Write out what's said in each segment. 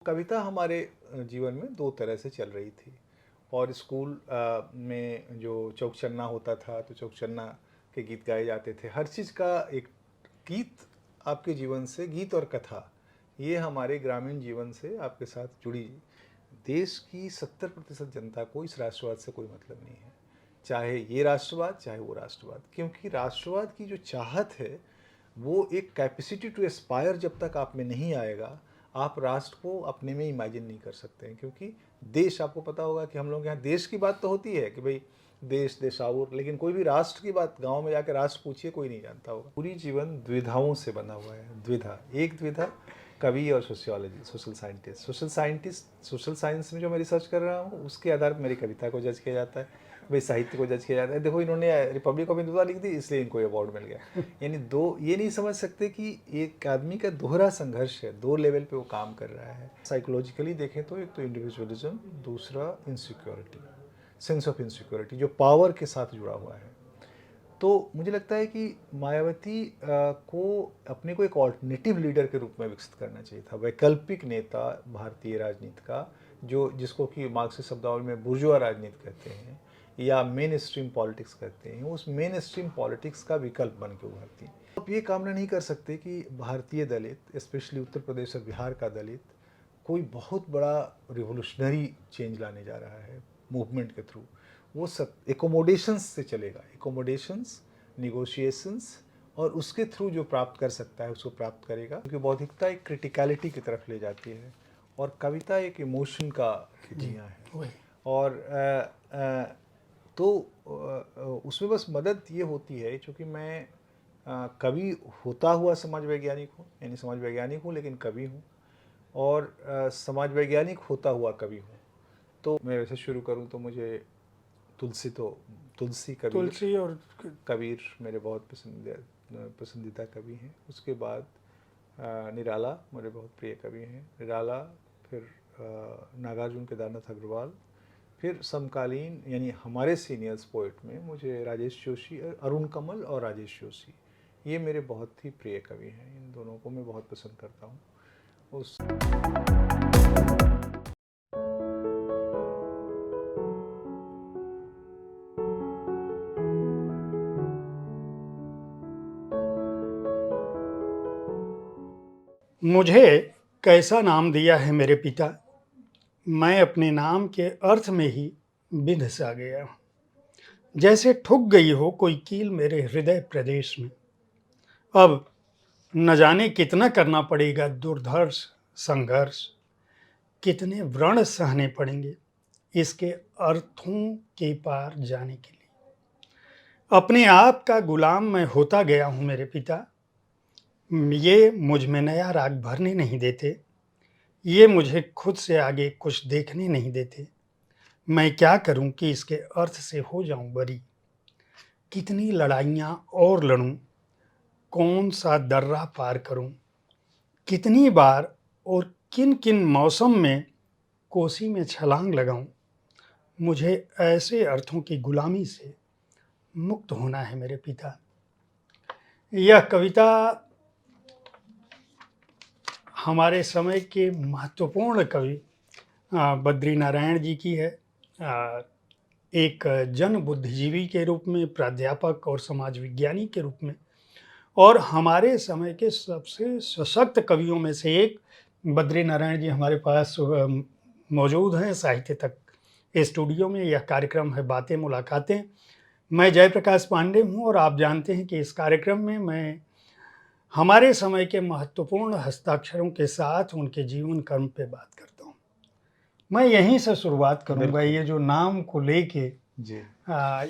कविता हमारे जीवन में दो तरह से चल रही थी। और स्कूल में जो चौकचन्ना होता था तो चौकचन्ना के गीत गाए जाते थे। हर चीज़ का एक गीत आपके जीवन से, गीत और कथा ये हमारे ग्रामीण जीवन से आपके साथ जुड़ी। देश की 70% जनता को इस राष्ट्रवाद से कोई मतलब नहीं है, चाहे ये राष्ट्रवाद चाहे वो राष्ट्रवाद, क्योंकि राष्ट्रवाद की जो चाहत है वो एक कैपेसिटी टू एस्पायर जब तक आप में नहीं आएगा, आप राष्ट्र को अपने में इमेजिन नहीं कर सकते हैं। क्योंकि देश, आपको पता होगा कि हम लोग यहाँ देश की बात तो होती है कि भाई देश देशावर, लेकिन कोई भी राष्ट्र की बात गांव में जाकर राष्ट्र पूछिए, कोई नहीं जानता होगा। पूरी जीवन द्विधाओं से बना हुआ है। द्विधा, एक द्विधा कवि और सोशियोलॉजी, सोशल साइंस में जो मैं रिसर्च कर रहा हूँ उसके आधार पर मेरी कविता को जज किया जाता है, भाई साहित्य को जज किया जाता है। देखो इन्होंने रिपब्लिक ऑफ हिंदुस्तान लिख दी इसलिए इनको अवार्ड मिल गया। यानी दो, ये नहीं समझ सकते कि एक आदमी का दोहरा संघर्ष है, दो लेवल पे वो काम कर रहा है। साइकोलॉजिकली देखें तो एक तो इंडिविजुअलिज्म, दूसरा इनसिक्योरिटी, सेंस ऑफ इनसिक्योरिटी जो पावर के साथ जुड़ा हुआ है। तो मुझे लगता है कि मायावती को अपने को एक ऑल्टरनेटिव लीडर के रूप में विकसित करना चाहिए था, वैकल्पिक नेता भारतीय राजनीति का, जो जिसको कि मार्क्सिस्ट शब्दावली में बुर्जुआ राजनीति कहते हैं या मेन स्ट्रीम पॉलिटिक्स कहते हैं, उस मेन स्ट्रीम पॉलिटिक्स का विकल्प बन के उभरती है। आप ये कामना नहीं कर सकते कि भारतीय दलित, स्पेशली उत्तर प्रदेश और बिहार का दलित, कोई बहुत बड़ा रिवोल्यूशनरी चेंज लाने जा रहा है मूवमेंट के थ्रू। वो सब एकोमोडेशंस से चलेगा, एकोमोडेशंस, निगोशिएशंस, और उसके थ्रू जो प्राप्त कर सकता है उसको प्राप्त करेगा। क्योंकि बौद्धिकता एक क्रिटिकलिटी की तरफ ले जाती है और कविता एक इमोशन का खिंचिया है। और तो उसमें बस मदद ये होती है, क्योंकि मैं कवि होता हुआ समाज वैज्ञानिक हूँ, यानी समाज वैज्ञानिक हूँ लेकिन कवि हूँ, और समाज वैज्ञानिक होता हुआ कवि हूँ। तो मैं वैसे शुरू करूँ तो मुझे तुलसी कबीर, तुलसी और कबीर मेरे बहुत पसंदीदा कवि हैं। उसके बाद निराला मेरे बहुत प्रिय कवि हैं, निराला, फिर नागार्जुन केदारनाथ अग्रवाल, फिर समकालीन यानी हमारे सीनियर्स पोइट में मुझे राजेश जोशी, अरुण कमल और राजेश जोशी, ये मेरे बहुत ही प्रिय कवि हैं। इन दोनों को मैं बहुत पसंद करता हूँ। उस मुझे कैसा नाम दिया है मेरे पिता, मैं अपने नाम के अर्थ में ही बिंध सा गया हूँ। जैसे ठुक गई हो कोई कील मेरे हृदय प्रदेश में। अब न जाने कितना करना पड़ेगा दुर्धर्ष संघर्ष, कितने व्रण सहने पड़ेंगे इसके अर्थों के पार जाने के लिए। अपने आप का गुलाम मैं होता गया हूँ मेरे पिता। ये मुझ में नया राग भरने नहीं देते, ये मुझे खुद से आगे कुछ देखने नहीं देते। मैं क्या करूं कि इसके अर्थ से हो जाऊं बरी। कितनी लड़ाइयां और लड़ूं, कौन सा दर्रा पार करूं। कितनी बार और किन किन मौसम में कोसी में छलांग लगाऊं। मुझे ऐसे अर्थों की गुलामी से मुक्त होना है मेरे पिता। यह कविता हमारे समय के महत्वपूर्ण कवि बद्री नारायण जी की है। एक जन बुद्धिजीवी के रूप में, प्राध्यापक और समाज विज्ञानी के रूप में, और हमारे समय के सबसे सशक्त कवियों में से एक बद्री नारायण जी हमारे पास मौजूद हैं साहित्य तक स्टूडियो में। यह कार्यक्रम है बातें मुलाकातें। मैं जयप्रकाश पांडे हूँ और आप जानते हैं कि इस कार्यक्रम में मैं हमारे समय के महत्वपूर्ण हस्ताक्षरों के साथ उनके जीवन कर्म पे बात करता हूँ। मैं यहीं से शुरुआत करूँगा। ये जो नाम को लेके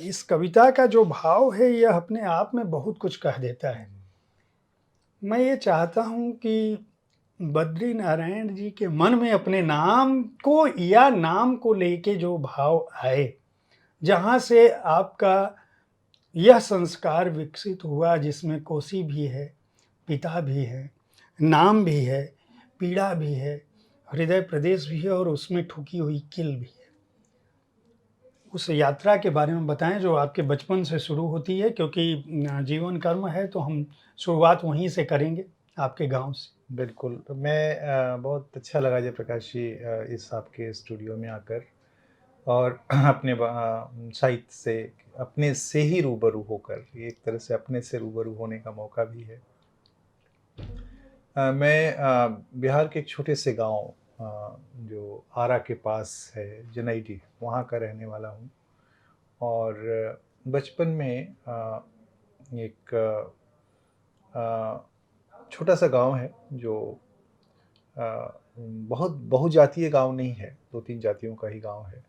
इस कविता का जो भाव है यह अपने आप में बहुत कुछ कह देता है। मैं ये चाहता हूँ कि बद्री नारायण जी के मन में अपने नाम को या नाम को लेके जो भाव आए, जहाँ से आपका यह संस्कार विकसित हुआ, जिसमें कोसी भी है, पिता भी है, नाम भी है, पीड़ा भी है, हृदय प्रदेश भी है और उसमें ठुकी हुई किल भी है। उस यात्रा के बारे में बताएं जो आपके बचपन से शुरू होती है, क्योंकि जीवन कर्म है तो हम शुरुआत वहीं से करेंगे, आपके गांव से। बिल्कुल, तो मैं बहुत अच्छा लगा जयप्रकाश जी इस आपके स्टूडियो में आकर और अपने साहित्य से अपने से ही रूबरू होकर, ये एक तरह से अपने से रूबरू होने का मौका भी है। मैं बिहार के एक छोटे से गाँव जो आरा के पास है, जनाइडी, वहाँ का रहने वाला हूँ और बचपन में एक छोटा-सा गाँव है जो बहुत बहुजातीय गाँव नहीं है, 2-3 जातियों का ही गाँव है।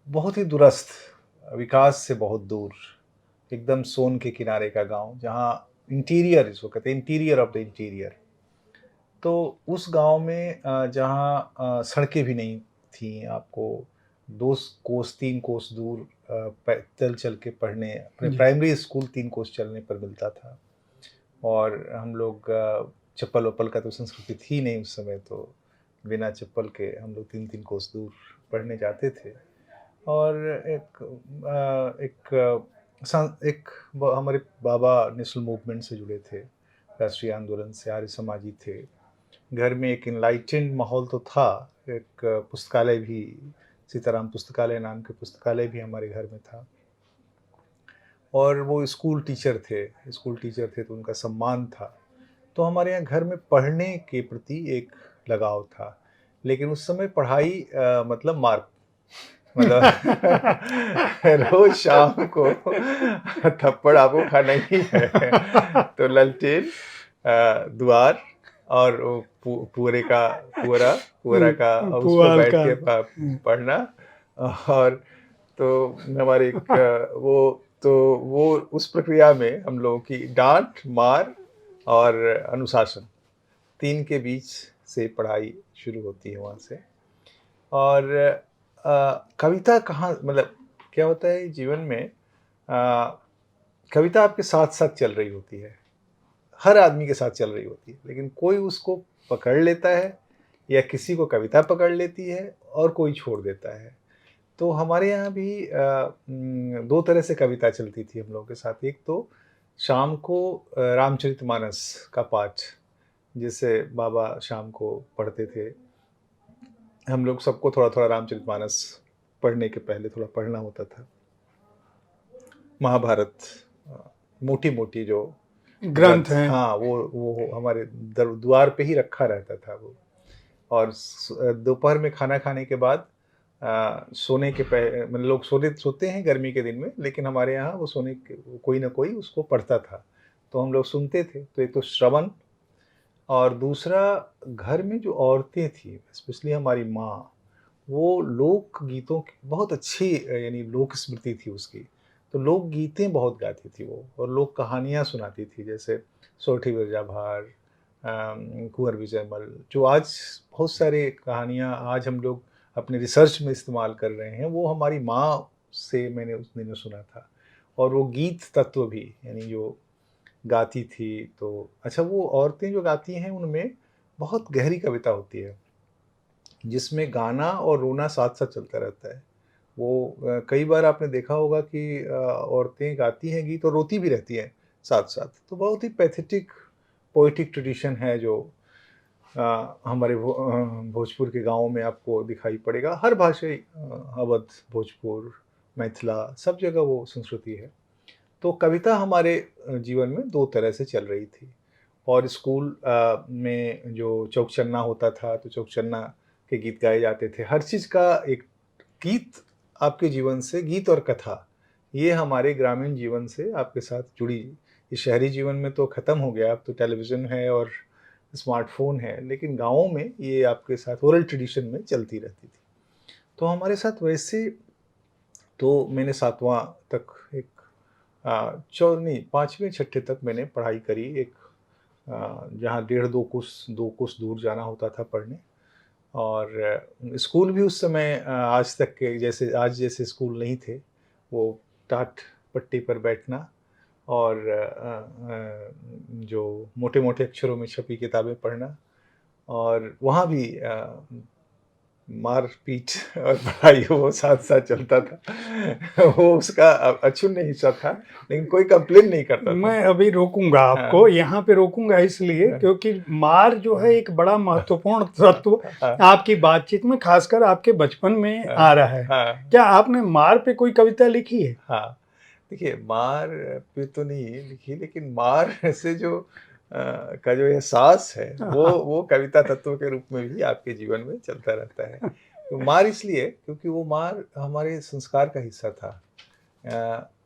बहुत ही दूरस्थ, विकास से बहुत दूर, एकदम सोन के किनारे का गाँव, जहाँ इंटीरियर इसको कहते हैं, इंटीरियर ऑफ द इंटीरियर। तो उस गाँव में जहाँ सड़कें भी नहीं थीं, आपको 2 कोस 3 कोस दूर पैदल चल के पढ़ने अपने जी। प्राइमरी स्कूल 3 कोस चलने पर मिलता था। और हम लोग चप्पल-वप्पल का तो संस्कृति थी नहीं उस समय, तो बिना चप्पल के हम लोग 3-3 कोस दूर पढ़ने जाते थे। और एक हमारे बाबा नेशनल मूवमेंट से जुड़े थे, राष्ट्रीय आंदोलन से, आर्य समाजी थे। घर में एक एनलाइटेंड माहौल तो था, एक पुस्तकालय भी, सीताराम पुस्तकालय नाम के पुस्तकालय भी हमारे घर में था। और वो स्कूल टीचर थे तो उनका सम्मान था। तो हमारे यहाँ घर में पढ़ने के प्रति एक लगाव था। लेकिन उस समय पढ़ाई मतलब मार, मतलब रोज़ शाम को थप्पड़ आपको खाना ही है। तो ललटेन द्वार और वो पुअरा का, और उस पर पुआल बैठ का। के पढ़ना। और तो हमारे एक वो उस प्रक्रिया में हम लोगों की डाँट, मार और अनुशासन 3 के बीच से पढ़ाई शुरू होती है वहाँ से। और कविता कहाँ, मतलब क्या होता है जीवन में, कविता आपके साथ-साथ चल रही होती है। हर आदमी के साथ चल रही होती है, लेकिन कोई उसको पकड़ लेता है या किसी को कविता पकड़ लेती है और कोई छोड़ देता है। तो हमारे यहाँ भी 2 तरह से कविता चलती थी हम लोगों के साथ। एक तो शाम को रामचरितमानस का पाठ, जिसे बाबा शाम को पढ़ते थे। हम लोग सबको थोड़ा-थोड़ा रामचरितमानस पढ़ने के पहले थोड़ा पढ़ना होता था। महाभारत मोटी-मोटी जो ग्रंथ ग्रंथ, हैं। हाँ, वो हमारे द्वार पे ही रखा रहता था वो। और दोपहर में खाना खाने के बाद सोने के मतलब लोग सोते हैं गर्मी के दिन में, लेकिन हमारे यहाँ वो सोने के कोई ना कोई उसको पढ़ता था, तो हम लोग सुनते थे। तो एक तो श्रवण, और दूसरा घर में जो औरतें थी, स्पेशली हमारी माँ, वो लोक गीतों की बहुत अच्छी यानी लोक स्मृति थी उसकी। तो लोक गीतें बहुत गाती थी वो, और लोक कहानियाँ सुनाती थी, जैसे सोठी बिरजा भार, कुंवर विजयमल, जो आज बहुत सारे कहानियाँ आज हम लोग अपने रिसर्च में इस्तेमाल कर रहे हैं, वो हमारी माँ से मैंने उस दिनों सुना था। और वो गीत तत्व भी, यानी जो गाती थी, तो अच्छा, वो औरतें जो गाती हैं उनमें बहुत गहरी कविता होती है, जिसमें गाना और रोना साथ-साथ चलता रहता है। वो कई बार आपने देखा होगा कि औरतें गाती हैं गीत और रोती भी रहती हैं साथ-साथ। तो बहुत ही पैथेटिक पोएटिक ट्रेडिशन है जो हमारे भोजपुर के गाँवों में आपको दिखाई पड़ेगा। हर भाषाई अवध, भोजपुर, मैथिला, सब जगह वो संस्कृति है। तो कविता हमारे जीवन में 2 तरह से चल रही थी। और स्कूल में जो चौकचन्ना होता था, तो चौकचन्ना के गीत गाए जाते थे। हर चीज़ का एक गीत, आपके जीवन से गीत और कथा, ये हमारे ग्रामीण जीवन से आपके साथ जुड़ी। ये शहरी जीवन में तो ख़त्म हो गया, अब तो टेलीविज़न है और स्मार्टफ़ोन है, लेकिन गाँवों में ये आपके साथ ओरल ट्रेडिशन में चलती रहती थी। तो हमारे साथ वैसे, तो मैंने 7वाँ तक एक चौ नहीं 5वें छठे तक मैंने पढ़ाई करी, एक जहाँ डेढ़ 2 कोस दूर जाना होता था पढ़ने। और स्कूल भी उस समय आज तक के जैसे, आज जैसे स्कूल नहीं थे। वो टाट पट्टी पर बैठना और जो मोटे-मोटे अक्षरों में छपी किताबें पढ़ना। और वहाँ भी मार पीट और पढ़ाई वो साथ साथ चलता था। वो उसका अछून्य हिस्सा था, लेकिन कोई कंप्लेन नहीं करता था। मैं अभी रोकूंगा आपको, हाँ, यहाँ पे रोकूंगा इसलिए हाँ, क्योंकि मार जो है एक बड़ा महत्वपूर्ण तत्व हाँ, आपकी बातचीत में खासकर आपके बचपन में हाँ, आ रहा है। हाँ, क्या आपने मार पे कोई कविता लिखी है? हाँ। देखिए, मार पे तो नहीं लिखी, लेकिन मार से जो का जो एहसास है, हाँ, वो कविता तत्व के रूप में भी आपके जीवन में चलता रहता है। तो मार इसलिए क्योंकि वो मार हमारे संस्कार का हिस्सा था।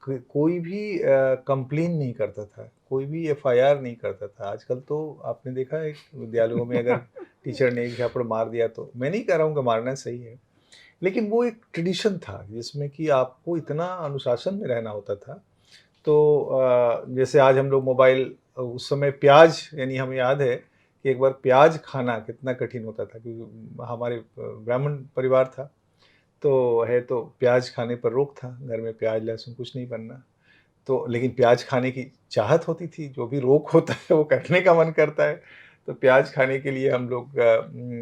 कोई भी कंप्लेन नहीं करता था, कोई भी एफआईआर नहीं करता था। आजकल तो आपने देखा है विद्यालयों में अगर टीचर ने एक झापड़ मार दिया, तो मैं नहीं कह रहा हूँ कि मारना सही है, लेकिन वो एक ट्रेडिशन था जिसमें कि आपको इतना अनुशासन में रहना होता था। तो जैसे आज हम लोग मोबाइल, उस समय प्याज, यानी हमें याद है कि एक बार प्याज खाना कितना कठिन होता था, क्योंकि हमारे ब्राह्मण परिवार था, तो प्याज खाने पर रोक था, घर में प्याज लहसुन कुछ नहीं बनना। तो लेकिन प्याज खाने की चाहत होती थी, जो भी रोक होता है वो करने का मन करता है। तो प्याज खाने के लिए हम लोग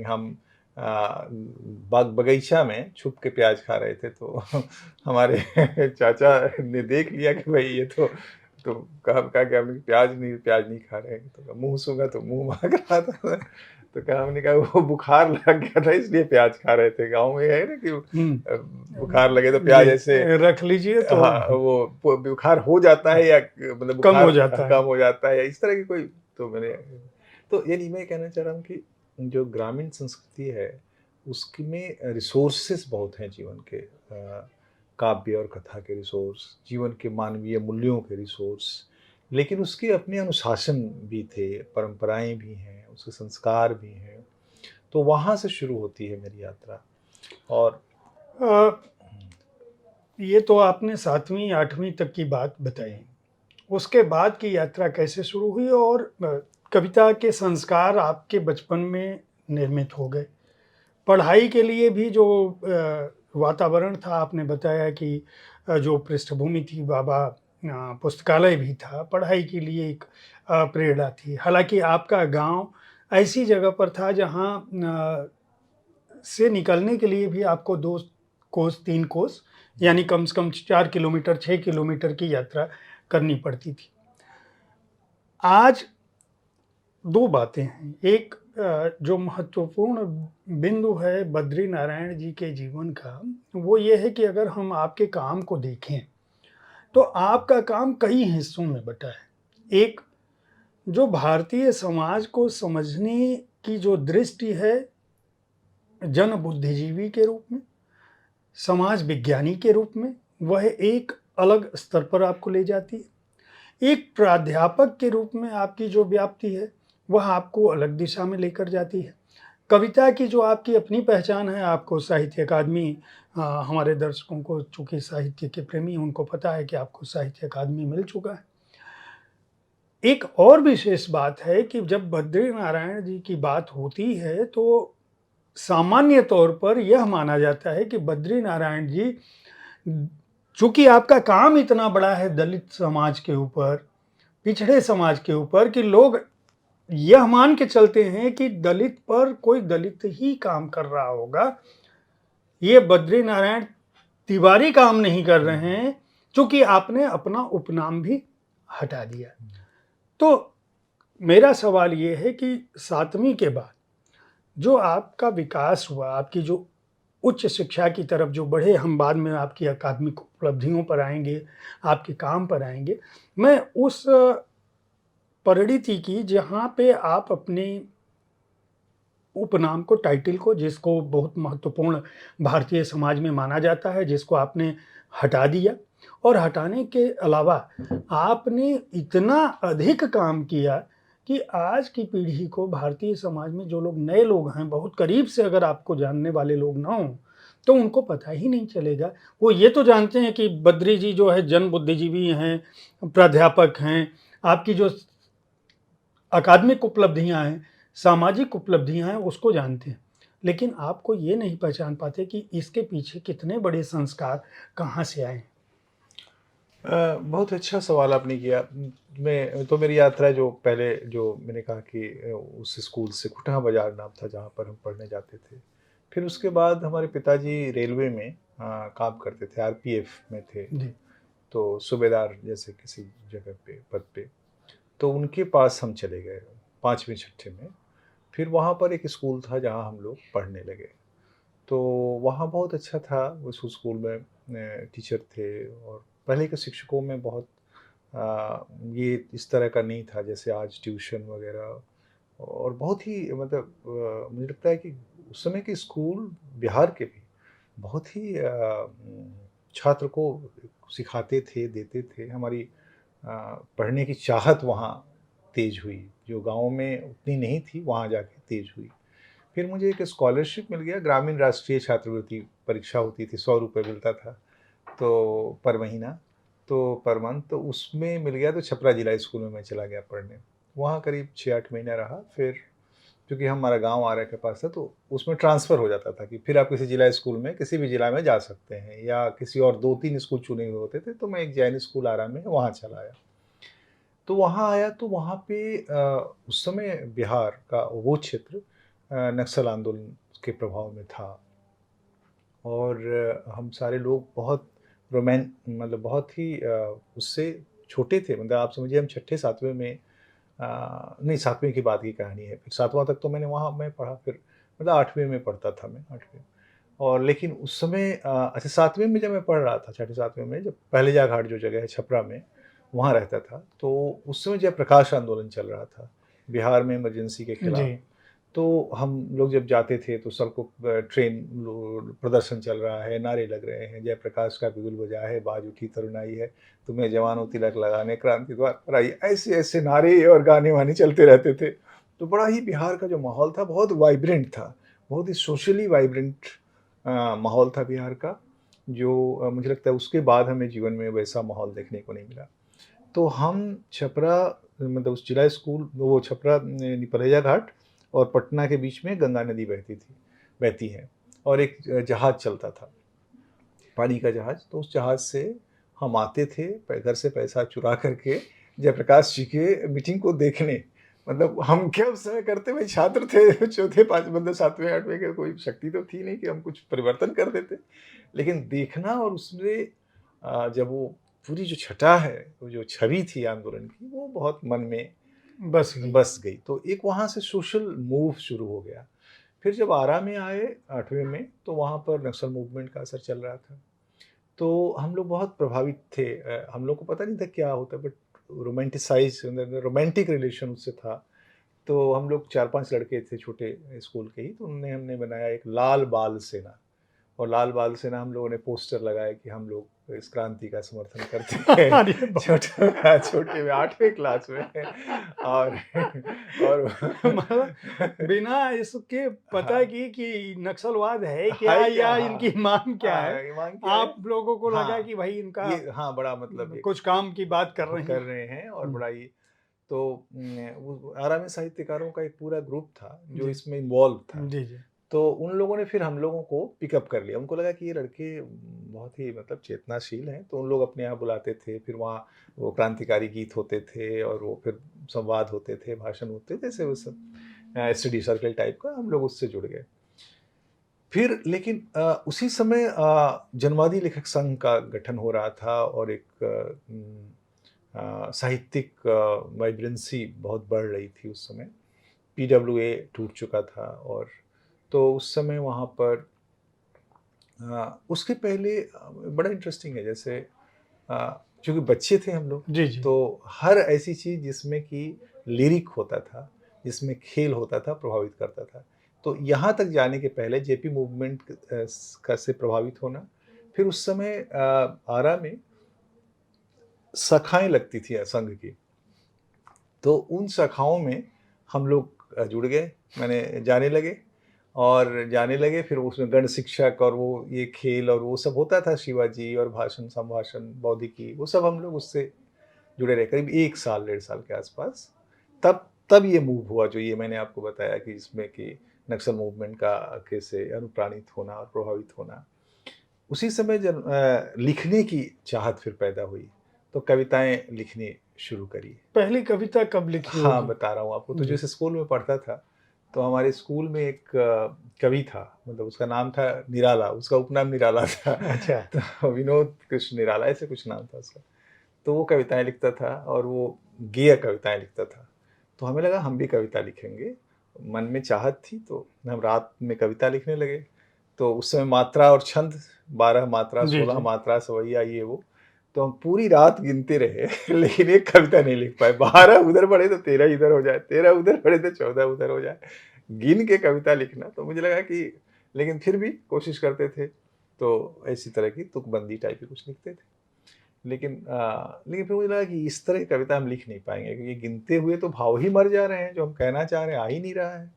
हम बाग बगीचा में छुप के प्याज खा रहे थे, तो हमारे चाचा ने देख लिया कि भाई ये तो कहा कि हम प्याज नहीं खा रहे हैं। तो मुंह सूंघा तो मुंह महक रहा था। तो कहा, हमने कहा वो बुखार लग गया था इसलिए प्याज खा रहे थे। गाँव में है ना कि बुखार लगे तो प्याज ऐसे, जी रख लीजिए तो हाँ, वो बुखार हो जाता है, या मतलब कम बुखार हो जाता है। कम हो जाता है, या इस तरह की कोई। तो मैंने, तो यानी मैं कहना चाह रहा हूँ कि जो ग्रामीण संस्कृति है, उसमें रिसोर्सेस बहुत हैं जीवन के, काव्य और कथा के रिसोर्स, जीवन के मानवीय मूल्यों के रिसोर्स, लेकिन उसके अपने अनुशासन भी थे, परंपराएं भी हैं, उसके संस्कार भी हैं। तो वहाँ से शुरू होती है मेरी यात्रा। और अ, ये तो आपने 7वीं 8वीं तक की बात बताई। उसके बाद की यात्रा कैसे शुरू हुई और कविता के संस्कार आपके बचपन में निर्मित हो गए? पढ़ाई के लिए भी जो वातावरण था, आपने बताया कि जो पृष्ठभूमि थी, बाबा पुस्तकालय भी था, पढ़ाई के लिए एक प्रेरणा थी। हालाँकि आपका गाँव ऐसी जगह पर था जहाँ से निकलने के लिए भी आपको 2 कोस 3 कोस यानी कम से कम 4 किलोमीटर 6 किलोमीटर की यात्रा करनी पड़ती थी। आज 2 बातें हैं। एक जो महत्वपूर्ण बिंदु है बद्रीनारायण जी के जीवन का, वो ये है कि अगर हम आपके काम को देखें, तो आपका काम कई हिस्सों में बँटा है। एक, जो भारतीय समाज को समझने की जो दृष्टि है, जन बुद्धिजीवी के रूप में, समाज विज्ञानी के रूप में, वह एक अलग स्तर पर आपको ले जाती है। एक प्राध्यापक के रूप में आपकी जो व्याप्ति है, वह आपको अलग दिशा में लेकर जाती है। कविता की जो आपकी अपनी पहचान है, आपको साहित्य अकादमी, हमारे दर्शकों को चूँकि साहित्य के प्रेमी हैं, उनको पता है कि आपको साहित्य अकादमी मिल चुका है। एक और विशेष बात है कि जब बद्रीनारायण जी की बात होती है, तो सामान्य तौर पर यह माना जाता है कि बद्रीनारायण जी, चूँकि आपका काम इतना बड़ा है दलित समाज के ऊपर, पिछड़े समाज के ऊपर, कि लोग यह मान के चलते हैं कि दलित पर कोई दलित ही काम कर रहा होगा। ये बद्रीनारायण तिवारी काम नहीं कर रहे हैं, चूँकि आपने अपना उपनाम भी हटा दिया। तो मेरा सवाल ये है कि 7वीं के बाद जो आपका विकास हुआ, आपकी जो उच्च शिक्षा की तरफ जो बढ़े, हम बाद में आपकी अकादमिक उपलब्धियों पर आएँगे, आपके काम पर आएँगे। मैं उस परिणति की जहाँ पे आप अपने उपनाम को, टाइटल को, जिसको बहुत महत्वपूर्ण भारतीय समाज में माना जाता है, जिसको आपने हटा दिया, और हटाने के अलावा आपने इतना अधिक काम किया कि आज की पीढ़ी को, भारतीय समाज में जो लोग नए लोग हैं, बहुत करीब से अगर आपको जानने वाले लोग ना हों, तो उनको पता ही नहीं चलेगा। वो ये तो जानते हैं कि बद्री जी जो है जन बुद्धिजीवी हैं, प्राध्यापक हैं, आपकी जो अकादमिक उपलब्धियाँ हैं, सामाजिक उपलब्धियाँ हैं, उसको जानते हैं। लेकिन आपको ये नहीं पहचान पाते कि इसके पीछे कितने बड़े संस्कार कहाँ से आए हैं। बहुत अच्छा सवाल आपने किया। मैं तो, मेरी यात्रा जो पहले, जो मैंने कहा कि उस स्कूल से, कुटहा बाज़ार नाम था जहाँ पर हम पढ़ने जाते थे, फिर उसके बाद हमारे पिताजी रेलवे में काम करते थे, आरपीएफ में थे, जी। तो सूबेदार जैसे किसी जगह पे पद पे। तो उनके पास हम चले गए 5वीं छठे में। फिर वहाँ पर एक स्कूल था जहाँ हम लोग पढ़ने लगे। तो वहाँ बहुत अच्छा था, उस स्कूल में टीचर थे और पहले के शिक्षकों में बहुत ये इस तरह का नहीं था जैसे आज ट्यूशन वगैरह, और बहुत ही मतलब मुझे लगता है कि उस समय के स्कूल बिहार के भी बहुत ही छात्र को सिखाते थे, देते थे। हमारी पढ़ने की चाहत वहाँ तेज़ हुई, जो गाँव में उतनी नहीं थी, वहाँ जाके तेज़ हुई। फिर मुझे एक स्कॉलरशिप मिल गया, ग्रामीण राष्ट्रीय छात्रवृत्ति परीक्षा होती थी, 100 रुपए मिलता था, तो पर महीना, तो पर मंथ, तो उसमें मिल गया, तो छपरा जिला स्कूल में मैं चला गया पढ़ने। वहाँ करीब 6-8 महीने रहा, फिर क्योंकि हमारा गाँव आरा के पास था, तो उसमें ट्रांसफ़र हो जाता था कि फिर आप किसी जिला स्कूल में, किसी भी जिला में जा सकते हैं, या किसी और 2-3 स्कूल चुने हुए होते थे, तो मैं एक जैन स्कूल आरा में, वहाँ चला आया। तो वहाँ आया तो वहाँ पे उस समय बिहार का वो क्षेत्र नक्सल आंदोलन के प्रभाव में था, और हम सारे लोग बहुत मतलब बहुत ही उससे छोटे थे, मतलब आप समझिए हम छठे सातवें में नहीं, सातवें की बाद की कहानी है, फिर सातवां तक तो मैंने वहाँ मैं पढ़ा, फिर मतलब आठवें में पढ़ता था मैं, आठवें। और लेकिन उस समय अच्छा, सातवें में जब मैं पढ़ रहा था, छठे सातवें में, जब पहलेजा घाट जो जगह है छपरा में, वहाँ रहता था, तो उस समय जयप्रकाश आंदोलन चल रहा था बिहार में इमरजेंसी के जी। खिलाफ। तो हम लोग जब जाते थे तो सड़कों ट्रेन प्रदर्शन चल रहा है, नारे लग रहे हैं, जयप्रकाश का बिगुल बजा है, बाज उठी तरुणाई है, तुम्हें जवानों तिलक लगाने क्रांति द्वार पर आई, ऐसे ऐसे नारे और गाने वाने चलते रहते थे। तो बड़ा ही बिहार का जो माहौल था बहुत वाइब्रेंट था, बहुत ही सोशली वाइब्रेंट माहौल था बिहार का, जो मुझे लगता है उसके बाद हमें जीवन में वैसा माहौल देखने को नहीं मिला। तो हम छपरा, मतलब उस जिला स्कूल, वो छपरा परहेजा घाट और पटना के बीच में गंगा नदी बहती है, और एक जहाज़ चलता था, पानी का जहाज़। तो उस जहाज़ से हम आते थे घर से पैसा चुरा करके जयप्रकाश जी के मीटिंग को देखने। मतलब हम क्या उस समय करते, भाई छात्र थे, चौथे पाँच, मतलब सातवें आठवें के, कोई शक्ति तो थी नहीं कि हम कुछ परिवर्तन कर देते, लेकिन देखना, और उसमें जब वो पूरी जो छटा है, वो जो छवि थी आंदोलन की, वो बहुत मन में बस गई। बस गई। तो एक वहाँ से सोशल मूव शुरू हो गया। फिर जब आरा में आए 8वें में, तो वहाँ पर नक्सल मूवमेंट का असर चल रहा था। तो हम लोग बहुत प्रभावित थे। हम लोग को पता नहीं था क्या होता है, बट रोमांटिसाइज़, रोमांटिक रिलेशन उससे था। तो हम लोग 4-5 लड़के थे छोटे स्कूल के ही, तो हमने बनाया एक लाल बाल सेना। और लाल बाल सेना हम लोगों ने पोस्टर लगाए कि हम लोग इस क्रांति का समर्थन करते हैं। अरे बाप! छोटे में 8वीं क्लास में। और और मतलब बिना इसके पता हाँ, कि नक्सलवाद है क्या है क्या? या हाँ, इनकी मांग क्या है, ईमान क्या है? आप लोगों को लगा हाँ, कि भाई इनका ये हाँ, बड़ा मतलब एक कुछ काम की बात कर रहे कर हैं। रहे हैं, और हुँ, बड़ा ही, तो वो आरा में साहित्यकारों का एक पूरा ग्रुप था जो जी। इसमें इन्वॉल्व था। जी, जी। तो उन लोगों ने फिर हम लोगों को पिकअप कर लिया। उनको लगा कि ये लड़के बहुत ही मतलब चेतनाशील हैं, तो उन लोग अपने यहाँ बुलाते थे। फिर वहाँ वो क्रांतिकारी गीत होते थे, और वो फिर संवाद होते थे, भाषण होते थे, ऐसे वो सब स्टडी सर्कल टाइप का, हम लोग उससे जुड़ गए। फिर लेकिन उसी समय जनवादी लेखक संघ का गठन हो रहा था, और एक साहित्यिक वाइब्रेंसी बहुत बढ़ रही थी उस समय। पीडब्ल्यूए टूट चुका था, और तो उस समय वहाँ पर उसके पहले बड़ा इंटरेस्टिंग है, जैसे चूँकि बच्चे थे हम लोग, जी, जी। तो हर ऐसी चीज़ जिसमें कि लिरिक होता था, जिसमें खेल होता था, प्रभावित करता था। तो यहाँ तक जाने के पहले जेपी मूवमेंट का से प्रभावित होना, फिर उस समय आरा में शाखाएँ लगती थी संघ की, तो उन शाखाओं में हम लोग जुड़ गए, माने जाने लगे, फिर उसमें गण शिक्षक और वो ये खेल और वो सब होता था, शिवाजी और भाषण, संभाषण, बौद्धिकी, वो सब हम लोग उससे जुड़े रहे करीब 1 साल, डेढ़ साल के आसपास। तब तब ये मूव हुआ जो ये मैंने आपको बताया कि इसमें कि नक्सल मूवमेंट का कैसे अनुप्राणित होना और प्रभावित होना। उसी समय जब लिखने की चाहत फिर पैदा हुई, तो कविताएँ लिखनी शुरू करी। पहली कविता कब लिखी हाँ, होगी? बता रहा हूँ आपको। तो जी। जैसे स्कूल में पढ़ता था, तो हमारे स्कूल में एक कवि था, मतलब उसका नाम था निराला, उसका उपनाम निराला था। अच्छा। तो विनोद कृष्ण निराला ऐसे कुछ नाम था उसका। तो वो कविताएँ लिखता था और वो गेय कविताएँ लिखता था। तो हमें लगा हम भी कविता लिखेंगे। मन में चाहत थी तो हम रात में कविता लिखने लगे। तो उस समय मात्रा और छंद 12 मात्रा, जी, 16 जी। मात्रा, सवैया ये वो। तो हम पूरी रात गिनते रहे लेकिन एक कविता नहीं लिख पाए। 12 उधर पढ़े तो 13 इधर हो जाए, 13 उधर पढ़े तो 14 उधर हो जाए। गिन के कविता लिखना तो मुझे लगा कि, लेकिन फिर भी कोशिश करते थे। तो ऐसी तरह की तुकबंदी टाइप की कुछ लिखते थे। लेकिन फिर मुझे लगा कि इस तरह की कविता हम लिख नहीं पाएँगे क्योंकि गिनते हुए तो भाव ही मर जा रहे हैं, जो हम कहना चाह रहे हैं आ ही नहीं रहा है।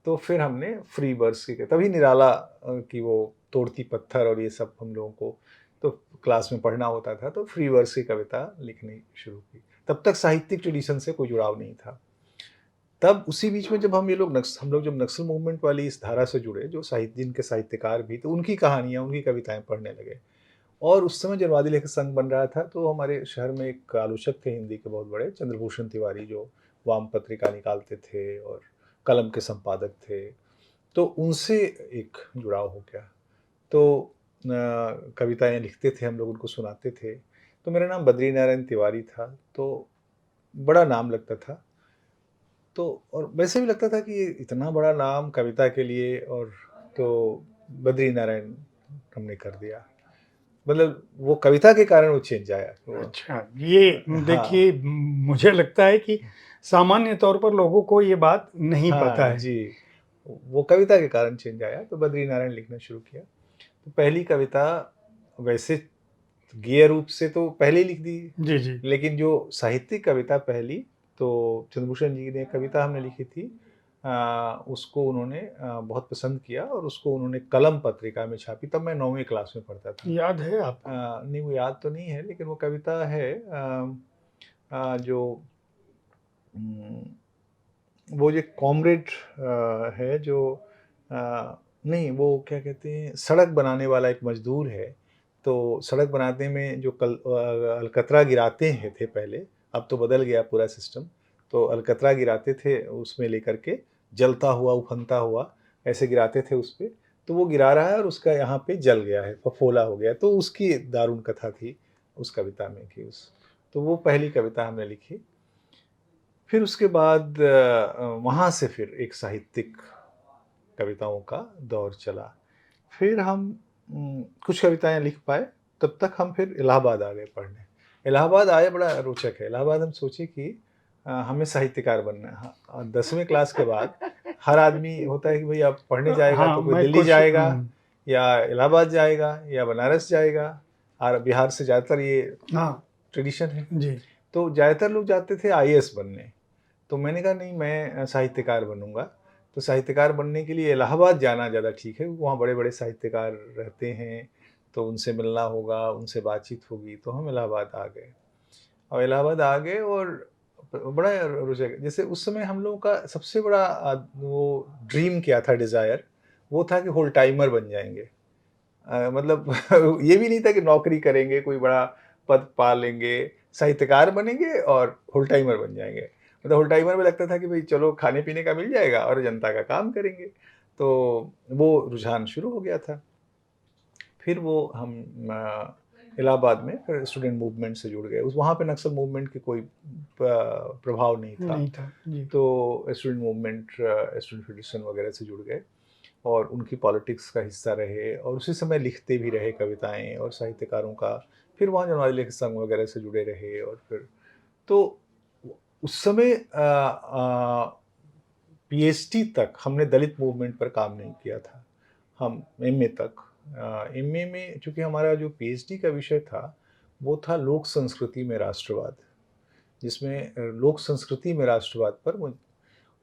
तो फिर हमने फ्री वर्स की, तभी निराला की वो तोड़ती पत्थर और ये सब हम लोगों को तो क्लास में पढ़ना होता था, तो फ्री वर्स की कविता लिखनी शुरू की। तब तक साहित्यिक ट्रेडिशन से कोई जुड़ाव नहीं था। तब उसी बीच में जब हम लोग जब नक्सल मूवमेंट वाली इस धारा से जुड़े, जो जिनके साहित्यकार भी थे, उनकी कहानियाँ, उनकी कविताएँ पढ़ने लगे। और उस समय जब वादी लेखक संघ बन रहा था तो हमारे शहर में एक आलोचक थे हिंदी के बहुत बड़े, चंद्रभूषण तिवारी, जो वाम पत्रिका निकालते थे और कलम के संपादक थे। तो उनसे एक जुड़ाव हो गया। तो कविताएँ लिखते थे, हम लोग उनको सुनाते थे। तो मेरा नाम बद्रीनारायण तिवारी था, तो बड़ा नाम लगता था। तो और वैसे भी लगता था कि ये इतना बड़ा नाम कविता के लिए, और तो बद्रीनारायण हमने कर दिया। मतलब वो कविता के कारण वो चेंज आया। तो अच्छा, ये हाँ, देखिए मुझे लगता है कि सामान्य तौर पर लोगों को ये बात नहीं पता हाँ है। जी। वो कविता के कारण चेंज आया, तो बद्रीनारायण लिखना शुरू किया। तो पहली कविता वैसे गेय रूप से तो पहले ही लिख दी, जी, जी। लेकिन जो साहित्यिक कविता पहली, तो चंद्रभूषण जी ने कविता हमने लिखी थी। उसको उन्होंने बहुत पसंद किया और उसको उन्होंने कलम पत्रिका में छापी। तब मैं 9वीं क्लास में पढ़ता था। याद है आपको? नहीं, वो याद तो नहीं है, लेकिन वो कविता है जो उम, वो जो कॉमरेड है जो नहीं, वो क्या कहते हैं, सड़क बनाने वाला एक मज़दूर है। तो सड़क बनाने में जो अलकतरा गिराते हैं थे पहले, अब तो बदल गया पूरा सिस्टम। तो अलकतरा गिराते थे उसमें लेकर के, जलता हुआ, उफनता हुआ ऐसे गिराते थे उस पे। तो वो गिरा रहा है और उसका यहाँ पे जल गया है, फफोला हो गया। तो उसकी दारुण कथा थी उस कविता में कि उस, तो वो पहली कविता हमने लिखी। फिर उसके बाद वहाँ से फिर एक साहित्यिक कविताओं का दौर चला। फिर हम कुछ कविताएँ लिख पाए, तब तक हम फिर इलाहाबाद आ गए पढ़ने। इलाहाबाद आए, बड़ा रोचक है। इलाहाबाद हम सोचे कि हमें साहित्यकार बनना है। हाँ, 10वीं क्लास के बाद हर आदमी होता है कि भई अब पढ़ने जाएगा हाँ, तो कोई मैं दिल्ली कुछ जाएगा या इलाहाबाद जाएगा या बनारस जाएगा, और बिहार से ज़्यादातर ये हाँ, ट्रेडिशन है। जी। तो ज़्यादातर लोग जाते थे आईएएस बनने। तो मैंने कहा नहीं, मैं साहित्यकार बनूँगा। तो साहित्यकार बनने के लिए इलाहाबाद जाना ज़्यादा ठीक है, वहाँ बड़े-बड़े साहित्यकार रहते हैं, तो उनसे मिलना होगा, उनसे बातचीत होगी, तो हम इलाहाबाद आ गए। और इलाहाबाद आ गए और बड़ा रोचक है, जैसे उस समय हम लोगों का सबसे बड़ा वो ड्रीम क्या था, डिज़ायर, वो था कि होल टाइमर बन जाएँगे। मतलब ये भी नहीं था कि नौकरी करेंगे, कोई बड़ा पद पा लेंगे, साहित्यकार बनेंगे और होल टाइमर बन जाएँगे। मतलब होल टाइमर में लगता था कि भई चलो खाने-पीने का मिल जाएगा और जनता का काम करेंगे। तो वो रुझान शुरू हो गया था। फिर वो हम इलाहाबाद में फिर स्टूडेंट मूवमेंट से जुड़ गए। उस वहाँ पे नक्सल मूवमेंट की कोई प्रभाव नहीं था। नहीं था, जी। तो स्टूडेंट मूवमेंट, स्टूडेंट फेडरेशन वगैरह से जुड़ गए और उनकी पॉलिटिक्स का हिस्सा रहे और उसी समय लिखते भी रहे कविताएँ और साहित्यकारों का। फिर वहाँ जनवादी लेखक संघ वगैरह से जुड़े रहे और फिर तो उस समय पीएचडी तक हमने दलित मूवमेंट पर काम नहीं किया था। हम एमए तक, एमए में चूँकि हमारा जो पीएचडी का विषय था, वो था लोक संस्कृति में राष्ट्रवाद, जिसमें लोक संस्कृति में राष्ट्रवाद पर वो।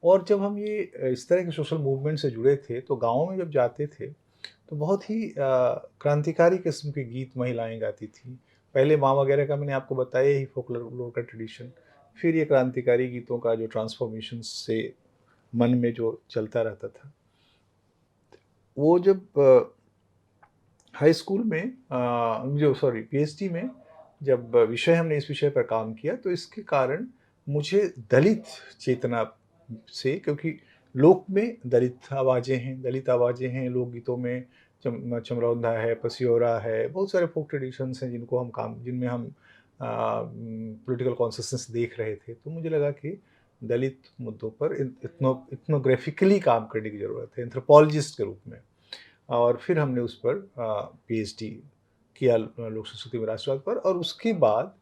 और जब हम ये इस तरह के सोशल मूवमेंट से जुड़े थे, तो गाँव में जब जाते थे, तो बहुत ही क्रांतिकारी किस्म के गीत महिलाएँ गाती थीं। पहले माँ वगैरह का मैंने आपको बताया ही, फ़ोकलोर का ट्रेडिशन। फिर ये क्रांतिकारी गीतों का जो ट्रांसफ़ॉर्मेशन से मन में जो चलता रहता था। वो जब हाई स्कूल में जो सॉरी पीएचडी में जब विषय हमने इस विषय पर काम किया, तो इसके कारण मुझे दलित चेतना से, क्योंकि लोक में दलित आवाज़ें हैं लोकगीतों में। चमरौंधा है, पसियोरा है, बहुत सारे फोक ट्रेडिशंस हैं जिनमें हम पॉलिटिकल कॉन्सियसनेस देख रहे थे। तो मुझे लगा कि दलित मुद्दों पर इथनोग्राफिकली काम करने की ज़रूरत है, एंथ्रोपोलॉजिस्ट के रूप में। और फिर हमने उस पर पीएचडी किया लोक संस्कृति में राष्ट्रवाद पर। और उसके बाद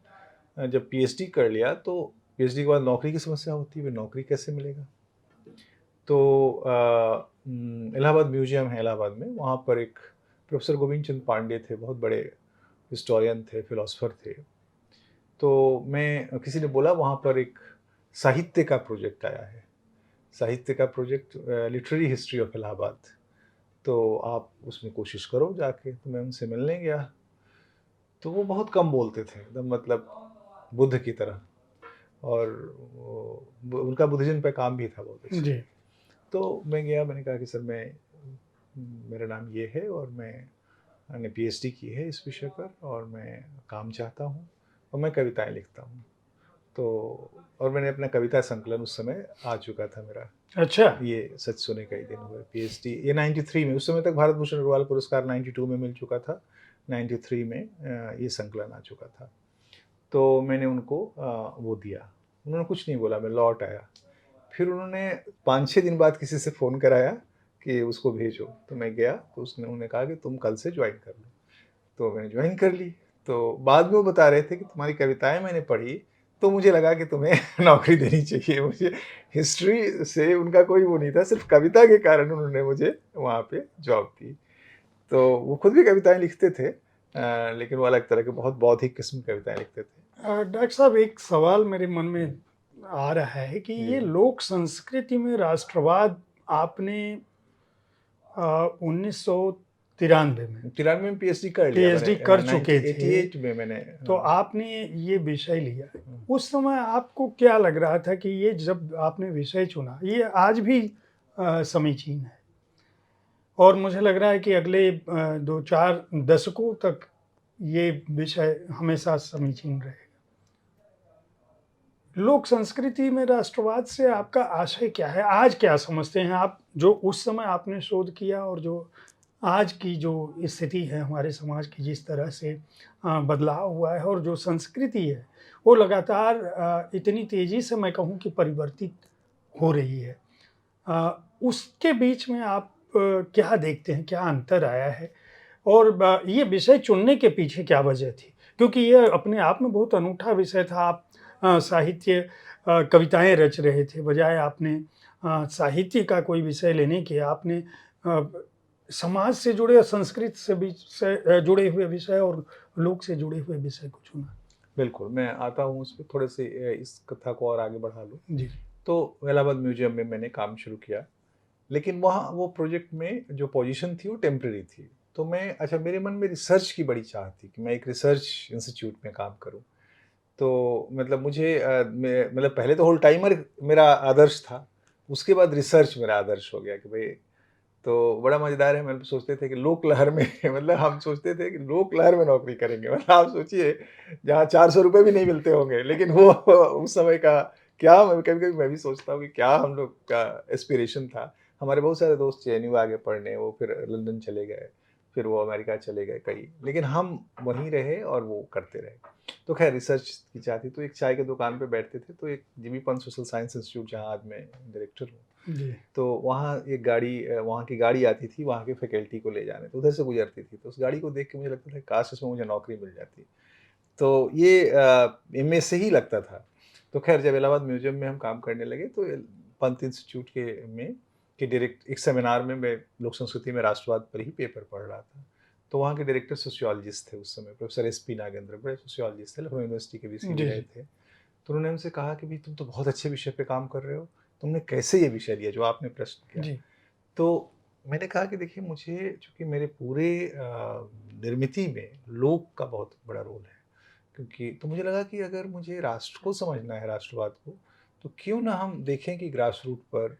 जब पीएचडी कर लिया तो पीएचडी के बाद नौकरी की समस्या होती है, नौकरी कैसे मिलेगा। तो इलाहाबाद म्यूजियम है इलाहाबाद में, वहाँ पर एक प्रोफेसर गोविंद चंद पांडे थे, बहुत बड़े हिस्टोरियन थे, फिलोसफर थे। तो मैं किसी ने बोला वहाँ पर एक साहित्य का प्रोजेक्ट आया है, साहित्य का project, literary history of Allahabad, तो आप उसमें कोशिश करो जाके। तो मैं उनसे मिलने गया, तो वो बहुत कम बोलते थे, एकदम मतलब बुद्ध की तरह। और उनका बुद्धिज्म पे काम भी था बहुत अच्छा। जी। तो मैं गया, मैंने कहा कि सर मेरा नाम ये है और मैंने पीएचडी की है इस विषय पर और मैं काम चाहता हूँ और मैं कविताएं लिखता हूँ। तो और मैंने अपना कविता संकलन उस समय आ चुका था मेरा। अच्छा। ये सच सुने कई दिन हुए, पीएचडी ये 93 में, उस समय तक भारत भूषण अग्रवाल पुरस्कार 92 में मिल चुका था, 93 में ये संकलन आ चुका था। तो मैंने उनको वो दिया, उन्होंने कुछ नहीं बोला, मैं लौट आया। फिर उन्होंने 5-6 दिन बाद किसी से फ़ोन कराया कि उसको भेजो। तो मैं गया, तो उन्होंने कहा कि तुम कल से ज्वाइन कर लो। तो मैंने ज्वाइन कर ली। तो बाद में वो बता रहे थे कि तुम्हारी कविताएं मैंने पढ़ी, तो मुझे लगा कि तुम्हें नौकरी देनी चाहिए। मुझे हिस्ट्री से उनका कोई वो नहीं था, सिर्फ कविता के कारण उन्होंने मुझे वहाँ पे जॉब दी। तो वो खुद भी कविताएं लिखते थे, लेकिन वो अलग तरह के बहुत बौद्धिक किस्म की कविताएं लिखते थे। डॉक्टर साहब, एक सवाल मेरे मन में आ रहा है कि ये जी। लोक संस्कृति में राष्ट्रवाद आपने 1993 में 93 में पीएचडी कर लिया मैंने, पीएचडी कर चुके थे, 1988 में मैंने। तो हाँ। आपने ये विषय लिया। उस समय आपको क्या लग रहा था कि ये जब आपने विषय चुना, ये आज भी समीचीन है? और मुझे लग रहा है कि अगले 2-4 दशकों तक ये विषय हमेशा समीचीन रहेगा। लोक संस्कृति में राष्ट्रवाद से आपका आशय क्या है? आज क्या समझते हैं आप, जो उस समय आपने शोध किया और जो आज की जो स्थिति है हमारे समाज की, जिस तरह से बदलाव हुआ है और जो संस्कृति है वो लगातार इतनी तेज़ी से मैं कहूँ कि परिवर्तित हो रही है, उसके बीच में आप क्या देखते हैं, क्या अंतर आया है? और ये विषय चुनने के पीछे क्या वजह थी? क्योंकि ये अपने आप में बहुत अनूठा विषय था। आप साहित्य, कविताएँ रच रहे थे, बजाय आपने साहित्य का कोई विषय लेने के आपने समाज से जुड़े, संस्कृत से भी से जुड़े हुए विषय और लोक से जुड़े हुए विषय को चुना। बिल्कुल, मैं आता हूँ उस पे, थोड़े से इस कथा को और आगे बढ़ा लूँ। जी। तो इलाहाबाद म्यूजियम में मैंने काम शुरू किया, लेकिन वहाँ वो प्रोजेक्ट में जो पोजीशन थी वो टेम्परेरी थी। तो मेरे मन में रिसर्च की बड़ी चाह थी कि मैं एक रिसर्च इंस्टीट्यूट में काम करूँ। तो मतलब मतलब पहले तो होल टाइमर मेरा आदर्श था, उसके बाद रिसर्च मेरा आदर्श हो गया कि भाई। तो बड़ा मज़ेदार है, हम सोचते थे कि लोक लहर में मतलब हम सोचते थे कि लोक लहर में नौकरी करेंगे। मतलब आप सोचिए, जहाँ 400 रुपये भी नहीं मिलते होंगे, लेकिन वो उस समय का क्या, कभी-कभी मैं भी सोचता हूँ कि क्या हम लोग का एस्पिरेशन था। हमारे बहुत सारे दोस्त जेएनयू आगे पढ़ने, वो फिर लंदन चले गए, फिर वो अमेरिका चले गए कई, लेकिन हम वहीं रहे और वो करते रहे। तो खैर रिसर्च की चाह थी, तो एक चाय की दुकान पे बैठते थे, तो एक Jimmy Pant social science institute, जहाँ आज मैं डायरेक्टर हूँ, जी। तो वहाँ एक वहाँ की गाड़ी आती थी वहाँ के फैकल्टी को ले जाने, तो उधर से गुजरती थी। तो उस गाड़ी को देख के मुझे लगता था काश इसमें मुझे नौकरी मिल जाती। तो ये इनमें से ही लगता था। तो खैर जब इलाहाबाद म्यूजियम में हम काम करने लगे, तो पंत इंस्टीट्यूट के डायरेक्ट एक सेमिनार में मैं लोक संस्कृति में राष्ट्रवाद पर ही पेपर पढ़ रहा था। तो वहाँ के डायरेक्टर सोशियोलॉजिस्ट थे उस समय, प्रोफेसर एसपी नागेंद्र, बड़े सोशियोलॉजिस्ट थे, लखनऊ यूनिवर्सिटी के वीसी भी जी, रहे जी। थे। तो उन्होंने हमसे कहा कि भाई तुम तो बहुत अच्छे विषय पे काम कर रहे हो, तुमने कैसे ये विषय लिया जो आपने प्रश्न किया। जी। तो मैंने कहा कि देखिए, मुझे चूँकि मेरे पूरे निर्मिति में लोक का बहुत बड़ा रोल है, क्योंकि तो मुझे लगा कि अगर मुझे राष्ट्र को समझना है, राष्ट्रवाद को, तो क्यों ना हम देखें कि ग्रास रूट पर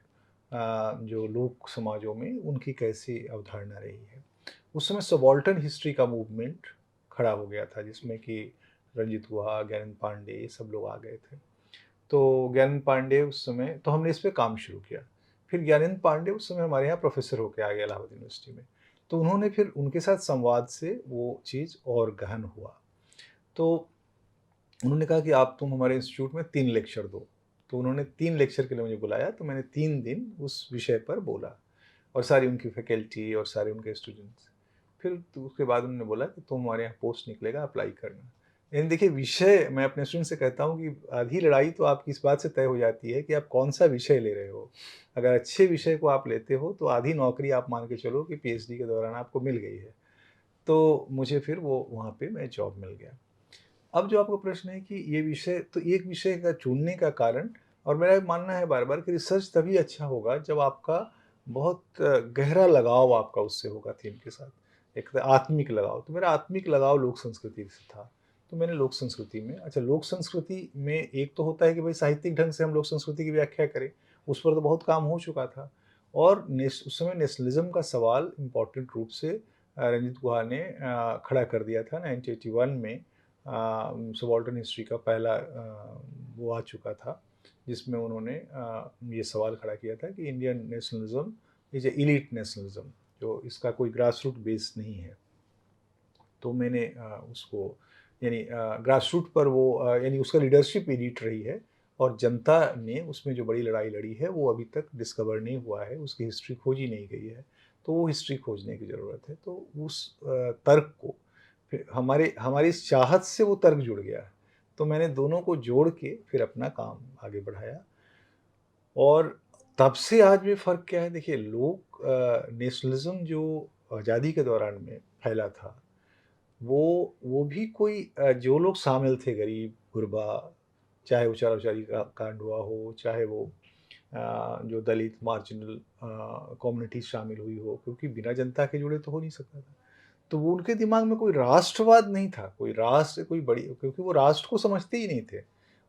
जो लोक समाजों में उनकी कैसी अवधारणा रही है। उस समय सबाल्टर्न हिस्ट्री का मूवमेंट खड़ा हो गया था, जिसमें कि रंजीत गुहा, ज्ञानेंद्र पांडे, ये सब लोग आ गए थे। तो ज्ञानेंद्र पांडे उस समय, तो हमने इस पे काम शुरू किया फिर ज्ञानेंद्र पांडे उस समय हमारे यहाँ प्रोफेसर होके आ गए इलाहाबाद यूनिवर्सिटी में। तो उन्होंने फिर उनके साथ संवाद से वो चीज़ और गहन हुआ। तो उन्होंने कहा कि आप तुम हमारे इंस्टीट्यूट में 3 लेक्चर दो। तो उन्होंने 3 लेक्चर के लिए मुझे बुलाया, तो मैंने 3 दिन उस विषय पर बोला और सारी उनकी फैकल्टी और सारे उनके स्टूडेंट्स। फिर तो उसके बाद उन्होंने बोला कि तुम हमारे यहाँ पोस्ट निकलेगा, अप्लाई करना। यानी देखिए, विषय मैं अपने स्टूडेंट से कहता हूँ कि आधी लड़ाई तो आपकी इस बात से तय हो जाती है कि आप कौन-सा विषय ले रहे हो। अगर अच्छे विषय को आप लेते हो तो आधी नौकरी आप मान के चलो कि पीएचडी के दौरान आपको मिल गई है। तो मुझे फिर वो वहाँ पे मैं जॉब मिल गया। अब जो आपका प्रश्न है कि ये विषय, तो एक विषय का चुनने का कारण, और मेरा मानना है बार-बार कि रिसर्च तभी अच्छा होगा जब आपका बहुत गहरा लगाव आपका उससे होगा थीम के साथ, एक आत्मिक लगाव। तो मेरा आत्मिक लगाव लोक संस्कृति से था। तो मैंने लोक संस्कृति में, अच्छा, लोक संस्कृति में एक तो होता है कि भाई साहित्यिक ढंग से हम लोक संस्कृति की व्याख्या करें, उस पर तो बहुत काम हो चुका था। और उस समय नेशनलिज्म का सवाल इम्पोर्टेंट रूप से रंजीत गुहा ने खड़ा कर दिया था 1981 में। सबाल्टर्न हिस्ट्री का पहला वो आ चुका था, जिसमें उन्होंने ये सवाल खड़ा किया था कि Indian nationalism is a elite nationalism, जो इसका कोई ग्रास रूट बेस नहीं है। तो मैंने उसको, यानी ग्रास रूट पर वो यानी उसका लीडरशिप इलीट रही है, और जनता ने उसमें जो बड़ी लड़ाई लड़ी है वो अभी तक डिस्कवर नहीं हुआ है, उसकी हिस्ट्री खोजी नहीं गई है। तो वो हिस्ट्री खोजने की ज़रूरत है। तो उस तर्क को फिर हमारी इस चाहत से वो तर्क जुड़ गया। तो मैंने दोनों को जोड़ के फिर अपना काम आगे बढ़ाया। और तब से आज में फ़र्क क्या है, देखिए, लोग नेशनलिज़्म जो आज़ादी के दौरान में फैला था, वो भी कोई जो लोग शामिल थे, गरीब गुरबा, चाहे वो चारा-चौरी का कांड हुआ हो, चाहे वो जो दलित मार्जिनल कम्युनिटी शामिल हुई हो, क्योंकि बिना जनता के जुड़े तो हो नहीं सकता था। तो वो उनके दिमाग में कोई राष्ट्रवाद नहीं था, कोई राष्ट्र, कोई बड़ी, क्योंकि वो राष्ट्र को समझते ही नहीं थे।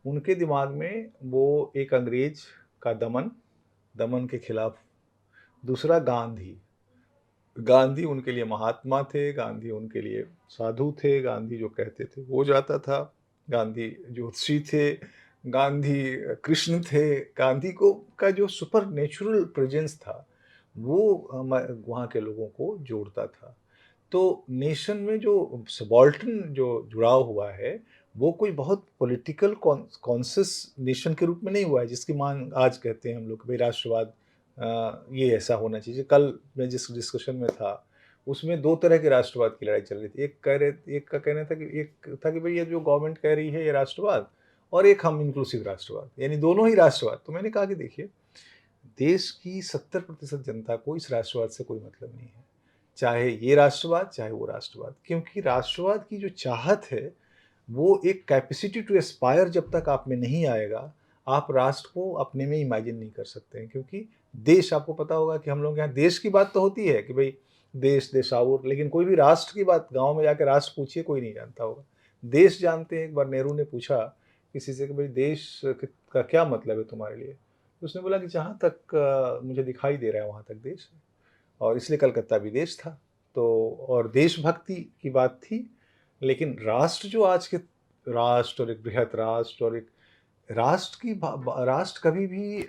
उनके दिमाग में वो एक अंग्रेज का दमन के खिलाफ, दूसरा गांधी। गांधी उनके लिए महात्मा थे, गांधी उनके लिए साधु थे, गांधी जो कहते थे वो जाता था, गांधी ज्योतिषी थे, गांधी कृष्ण थे। गांधी को का जो सुपर नेचुरल प्रेजेंस था, वो वहाँ के लोगों को जोड़ता था। तो नेशन में जो सबाल्टर्न जो जुड़ाव हुआ है, वो कोई बहुत पॉलिटिकल कॉन्शियस नेशन के रूप में नहीं हुआ है, जिसकी मांग आज कहते हैं हम लोग, भाई राष्ट्रवाद ये ऐसा होना चाहिए। कल मैं जिस डिस्कशन में था, उसमें 2 तरह के राष्ट्रवाद की लड़ाई चल रही थी। एक का कहना था कि, एक था कि भाई ये जो गवर्नमेंट कह रही है ये राष्ट्रवाद, और एक हम इंक्लूसिव राष्ट्रवाद, यानी दोनों ही राष्ट्रवाद। तो मैंने कहा कि देखिए, देश की 70% जनता को इस राष्ट्रवाद से कोई मतलब नहीं है, चाहे ये राष्ट्रवाद चाहे वो राष्ट्रवाद। क्योंकि राष्ट्रवाद की जो चाहत है, वो एक कैपेसिटी टू एस्पायर जब तक आप में नहीं आएगा, आप राष्ट्र को अपने में इमेजिन नहीं कर सकते हैं। क्योंकि देश, आपको पता होगा कि हम लोग यहाँ देश की बात तो होती है कि भाई देश देशावर, लेकिन कोई भी राष्ट्र की बात गांव में जाकर राष्ट्र पूछिए, कोई नहीं जानता होगा। देश जानते हैं। एक बार नेहरू ने पूछा किसी से कि भाई देश का क्या मतलब है तुम्हारे लिए, तो उसने बोला कि जहाँ तक मुझे दिखाई दे रहा है वहाँ तक देश है, और इसलिए कलकत्ता भी देश था। तो और देशभक्ति की बात थी। लेकिन राष्ट्र जो आज के राष्ट्र, और एक बृहत राष्ट्र, और एक राष्ट्र की राष्ट्र कभी भी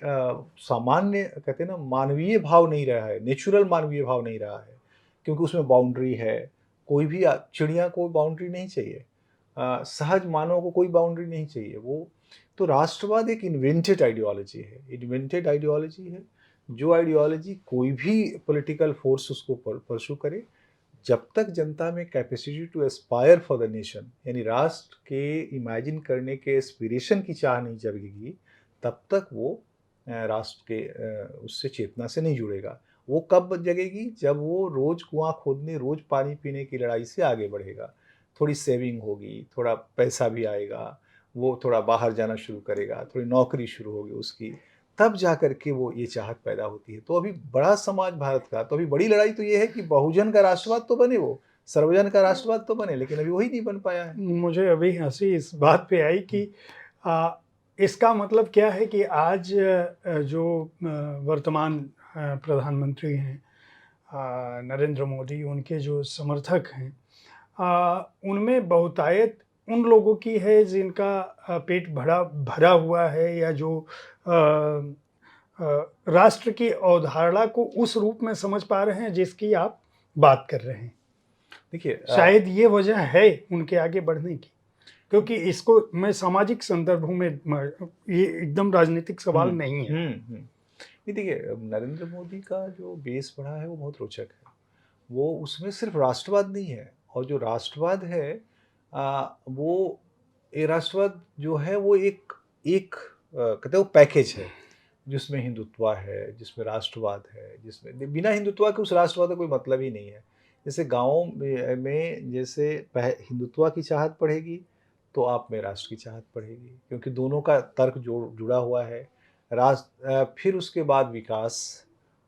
सामान्य, कहते हैं ना, मानवीय भाव नहीं रहा है, नेचुरल मानवीय भाव नहीं रहा है। क्योंकि उसमें बाउंड्री है। कोई भी चिड़िया को बाउंड्री नहीं चाहिए, सहज मानव को कोई बाउंड्री नहीं चाहिए। वो तो राष्ट्रवाद एक इन्वेंटेड आइडियोलॉजी है, इन्वेंटेड आइडियोलॉजी है। जो आइडियोलॉजी कोई भी पॉलिटिकल फोर्स उसको परसू करे, जब तक जनता में capacity to aspire for the nation, यानी राष्ट्र के इमेजिन करने के एस्पिरेशन की चाह नहीं जगेगी, तब तक वो राष्ट्र के उससे चेतना से नहीं जुड़ेगा। वो कब जगेगी, जब वो रोज़ कुआं खोदने, रोज़ पानी पीने की लड़ाई से आगे बढ़ेगा। थोड़ी सेविंग होगी, थोड़ा पैसा भी आएगा, वो थोड़ा बाहर जाना शुरू करेगा, थोड़ी नौकरी शुरू होगी उसकी, तब जा कर के वो ये चाहत पैदा होती है। तो अभी बड़ा समाज भारत का, तो अभी बड़ी लड़ाई तो ये है कि बहुजन का राष्ट्रवाद तो बने, वो सर्वजन का राष्ट्रवाद तो बने, लेकिन अभी वही नहीं बन पाया है। मुझे अभी हंसी इस बात पे आई कि इसका मतलब क्या है कि आज जो वर्तमान प्रधानमंत्री हैं नरेंद्र मोदी, उनके जो समर्थक हैं, उनमें बहुतायत उन लोगों की है जिनका पेट भरा भरा हुआ है, या जो राष्ट्र की अवधारणा को उस रूप में समझ पा रहे हैं जिसकी आप बात कर रहे हैं? देखिए शायद ये वजह है उनके आगे बढ़ने की, क्योंकि इसको मैं सामाजिक संदर्भों में ये एकदम राजनीतिक सवाल नहीं है। नहीं देखिए, नरेंद्र मोदी का जो बेस बढ़ा है वो बहुत रोचक है। वो उसमें सिर्फ राष्ट्रवाद नहीं है, और जो राष्ट्रवाद है वो ये राष्ट्रवाद जो है वो एक एक कहते हैं वो पैकेज है, जिसमें हिंदुत्व है, जिसमें राष्ट्रवाद है, जिसमें बिना हिंदुत्व के उस राष्ट्रवाद का कोई मतलब ही नहीं है। जैसे गाँव में जैसे हिंदुत्व की चाहत बढ़ेगी, तो आप में राष्ट्र की चाहत बढ़ेगी, क्योंकि दोनों का तर्क जुड़ा हुआ है। फिर उसके बाद विकास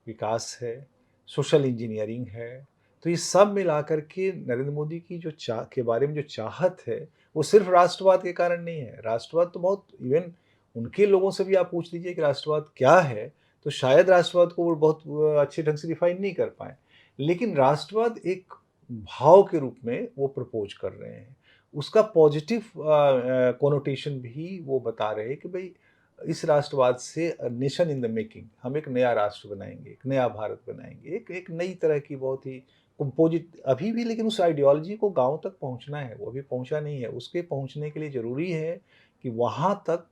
विकास है, सोशल इंजीनियरिंग है। तो ये सब मिला कर के नरेंद्र मोदी की जो के बारे में जो चाहत है, वो सिर्फ राष्ट्रवाद के कारण नहीं है। राष्ट्रवाद तो बहुत, इवन उनके लोगों से भी आप पूछ लीजिए कि राष्ट्रवाद क्या है, तो शायद राष्ट्रवाद को वो बहुत अच्छे ढंग से डिफाइन नहीं कर पाए। लेकिन राष्ट्रवाद एक भाव के रूप में वो प्रपोज कर रहे हैं। उसका पॉजिटिव कोनोटेशन भी वो बता रहे हैं कि भाई इस राष्ट्रवाद से नेशन इन द मेकिंग, हम एक नया राष्ट्र बनाएंगे, एक नया भारत बनाएंगे, एक एक नई तरह की बहुत ही कंपोजिट अभी भी। लेकिन उस आइडियोलॉजी को गांव तक पहुंचना है, वो अभी पहुंचा नहीं है। उसके पहुंचने के लिए ज़रूरी है कि वहां तक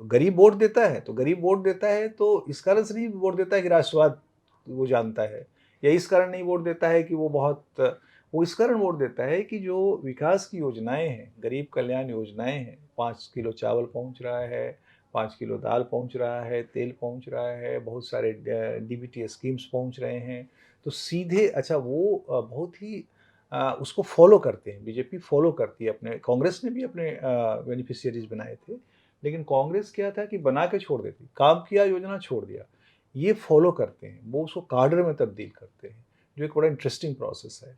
गरीब वोट देता है, तो गरीब वोट देता है तो इस कारण से नहीं वोट देता है कि राष्ट्रवाद वो जानता है, या इस कारण नहीं वोट देता है कि वो इस कारण वोट देता है कि जो विकास की योजनाएं हैं, गरीब कल्याण योजनाएं हैं, 5 किलो चावल पहुंच रहा है, 5 किलो दाल पहुंच रहा है, तेल पहुंच रहा है, बहुत सारे डीबीटी स्कीम्स पहुंच रहे हैं, तो सीधे अच्छा वो बहुत ही उसको फॉलो करते हैं। बीजेपी फॉलो करती है, अपने कांग्रेस ने भी अपने बेनिफिशियरीज बनाए थे, लेकिन कांग्रेस क्या था कि बना के छोड़ देती, काम किया योजना छोड़ दिया। ये फॉलो करते हैं, वो उसको कार्डर में तब्दील करते हैं, जो एक बड़ा इंटरेस्टिंग प्रोसेस है।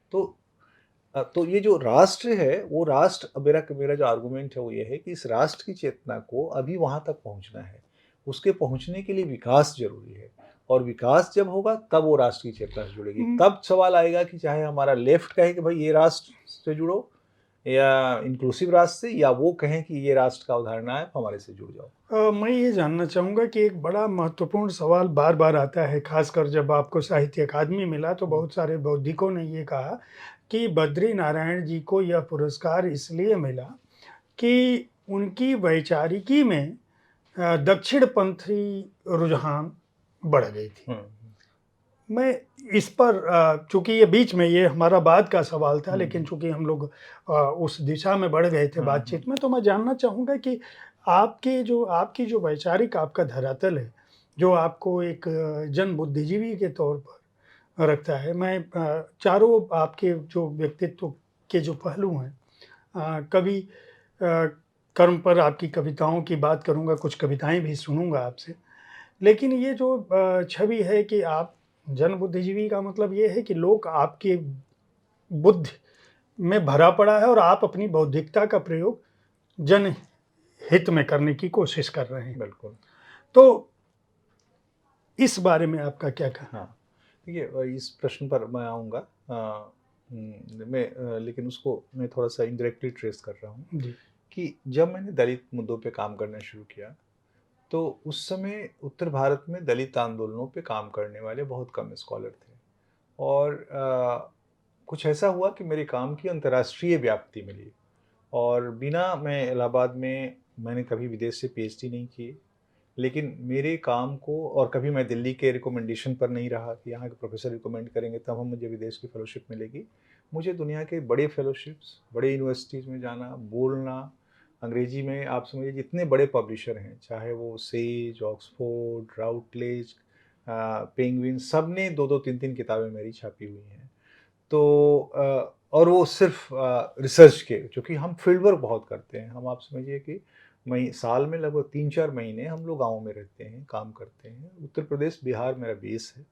तो ये जो राष्ट्र है, वो राष्ट्र, मेरा जो आर्गुमेंट है वो ये है कि इस राष्ट्र की चेतना को अभी वहाँ तक पहुँचना है। उसके पहुँचने के लिए विकास जरूरी है, और विकास जब होगा तब वो राष्ट्र की चेतना से जुड़ेगी। तब सवाल आएगा कि चाहे हमारा लेफ्ट कहे कि भाई ये राष्ट्र से जुड़ो, या इंक्लूसिव राष्ट्र से, या वो कहें कि ये राष्ट्र का अवधारणा है, हमारे से जुड़ जाओ। मैं ये जानना चाहूँगा कि एक बड़ा महत्वपूर्ण सवाल बार बार आता है, खासकर जब आपको साहित्य अकादमी मिला तो बहुत सारे बौद्धिकों ने ये कहा कि बद्री नारायण जी को यह पुरस्कार इसलिए मिला कि उनकी वैचारिकी में दक्षिणपंथी रुझान बढ़ गई थी। मैं इस पर चूंकि ये बीच में ये हमारा बाद का सवाल था, लेकिन चूंकि हम लोग उस दिशा में बढ़ गए थे बातचीत में, तो मैं जानना चाहूँगा कि आपकी जो वैचारिक आपका धरातल है, जो आपको एक जन बुद्धिजीवी के तौर पर रखता है। मैं चारों आपके जो व्यक्तित्व के जो पहलू हैं, कभी कर्म पर आपकी कविताओं की बात करूँगा, कुछ कविताएं भी सुनूंगा आपसे। लेकिन ये जो छवि है कि आप जन बुद्धिजीवी का मतलब ये है कि लोग आपके बुद्धि में भरा पड़ा है और आप अपनी बौद्धिकता का प्रयोग जन हित में करने की कोशिश कर रहे हैं। बिल्कुल। तो इस बारे में आपका क्या कहना? हाँ, देखिए इस प्रश्न पर मैं आऊँगा, लेकिन उसको मैं थोड़ा सा इनडायरेक्टली ट्रेस कर रहा हूँ जी। कि जब मैंने दलित मुद्दों पे काम करना शुरू किया, तो उस समय उत्तर भारत में दलित आंदोलनों पे काम करने वाले बहुत कम स्कॉलर थे, और कुछ ऐसा हुआ कि मेरे काम की अंतर्राष्ट्रीय व्याप्ति मिली, और बिना मैं इलाहाबाद में, मैंने कभी विदेश से पीएचडी नहीं की, लेकिन मेरे काम को, और कभी मैं दिल्ली के रिकमेंडेशन पर नहीं रहा कि यहाँ के प्रोफेसर रिकमेंड करेंगे तब हम मुझे विदेश की फेलोशिप मिलेगी। मुझे दुनिया के बड़े फेलोशिप्स, बड़े यूनिवर्सिटीज़ में जाना, बोलना अंग्रेजी में, आप समझिए जितने बड़े पब्लिशर हैं, चाहे वो सेज, ऑक्सफोर्ड, राउटलेज, पेंगुइन, सब ने 2-2, 3-3 किताबें मेरी छापी हुई हैं। तो और वो सिर्फ रिसर्च के, क्योंकि हम फील्ड वर्क बहुत करते हैं। हम, आप समझिए कि साल में लगभग 3-4 महीने हम लोग गाँव में रहते हैं, काम करते हैं। उत्तर प्रदेश, बिहार मेरा बेस है,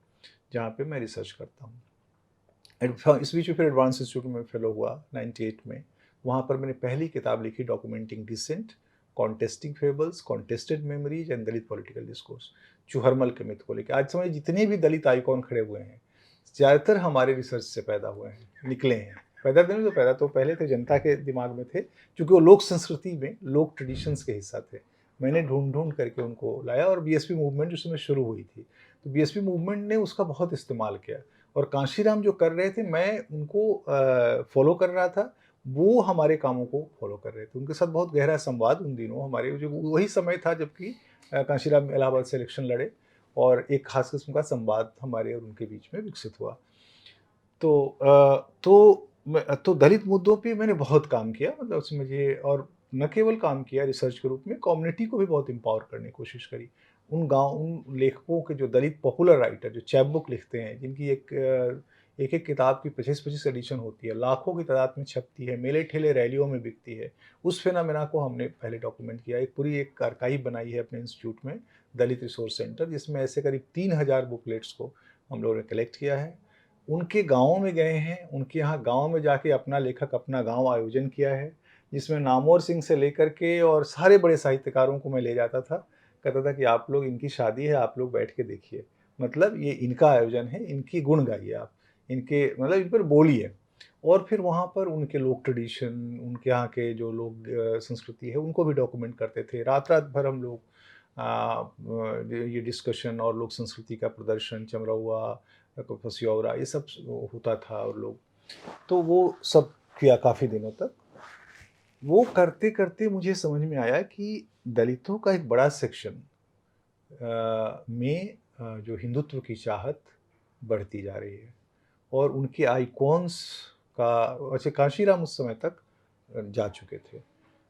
जहाँ पे मैं रिसर्च करता हूँ। इस बीच में फिर एडवांस इंस्टीट्यूट में फेलो हुआ 98 में। वहाँ पर मैंने पहली किताब लिखी, documenting dissent, contesting fables, contested memories and Dalit political discourse, Chuharmal के मिथ को लेकर। आज समझिए जितने भी दलित आइकॉन खड़े हुए हैं, ज़्यादातर हमारे रिसर्च से पैदा हुए हैं, निकले हैं। पैदा तो पहले थे, जनता के दिमाग में थे, क्योंकि वो लोक संस्कृति में, लोक ट्रेडिशंस के हिस्सा थे। मैंने ढूंढ करके उनको लाया, और बीएसपी मूवमेंट उस समय शुरू हुई थी, तो बीएसपी मूवमेंट ने उसका बहुत इस्तेमाल किया। और कांशीराम जो कर रहे थे, मैं उनको फॉलो कर रहा था, वो हमारे कामों को फॉलो कर रहे थे। उनके साथ बहुत गहरा संवाद उन दिनों हमारे, जो वही समय था जबकि कांशीराम इलाहाबाद से इलेक्शन लड़े, और एक खास किस्म का संवाद हमारे और उनके बीच में विकसित हुआ। तो दलित मुद्दों पे मैंने बहुत काम किया, मतलब उसमें मुझे, और न केवल काम किया रिसर्च के रूप में, कम्युनिटी को भी बहुत एम्पावर करने की कोशिश करी। उन लेखकों के, जो दलित पॉपुलर राइटर, जो चैप बुक लिखते हैं, जिनकी एक किताब की 25-25 एडिशन होती है, लाखों की तादाद में छपती है, मेले ठेले रैलियों में बिकती है, उस फिनोमेना को हमने पहले डॉक्यूमेंट किया। एक पूरी एक आर्काइव बनाई है अपने इंस्टीट्यूट में, दलित रिसोर्स सेंटर, जिसमें ऐसे करीब 3000 बुकलेट्स को हम लोगों ने कलेक्ट किया है। उनके गाँवों में गए हैं, उनके यहाँ गाँव में जाके अपना लेखक अपना गाँव आयोजन किया है, जिसमें नामवर सिंह से लेकर के और सारे बड़े साहित्यकारों को मैं ले जाता था। कहता था कि आप लोग, इनकी शादी है, आप लोग बैठ के देखिए, मतलब ये इनका आयोजन है, इनकी गुण गाइए आप, इनके मतलब इन पर बोलिए। और फिर वहाँ पर उनके लोक ट्रेडिशन, उनके यहाँ के जो लोग संस्कृति है, उनको भी डॉक्यूमेंट करते थे। रात-रात भर हम लोग ये डिस्कशन और लोक संस्कृति का प्रदर्शन, चमरौआ, फसियौरा, ये सब होता था, और लोग तो वो सब किया काफ़ी दिनों तक। वो करते-करते मुझे समझ में आया कि दलितों का एक बड़ा सेक्शन में जो हिंदुत्व की चाहत बढ़ती जा रही है, और उनके आइकॉन्स का, वैसे कांशीराम उस समय तक जा चुके थे,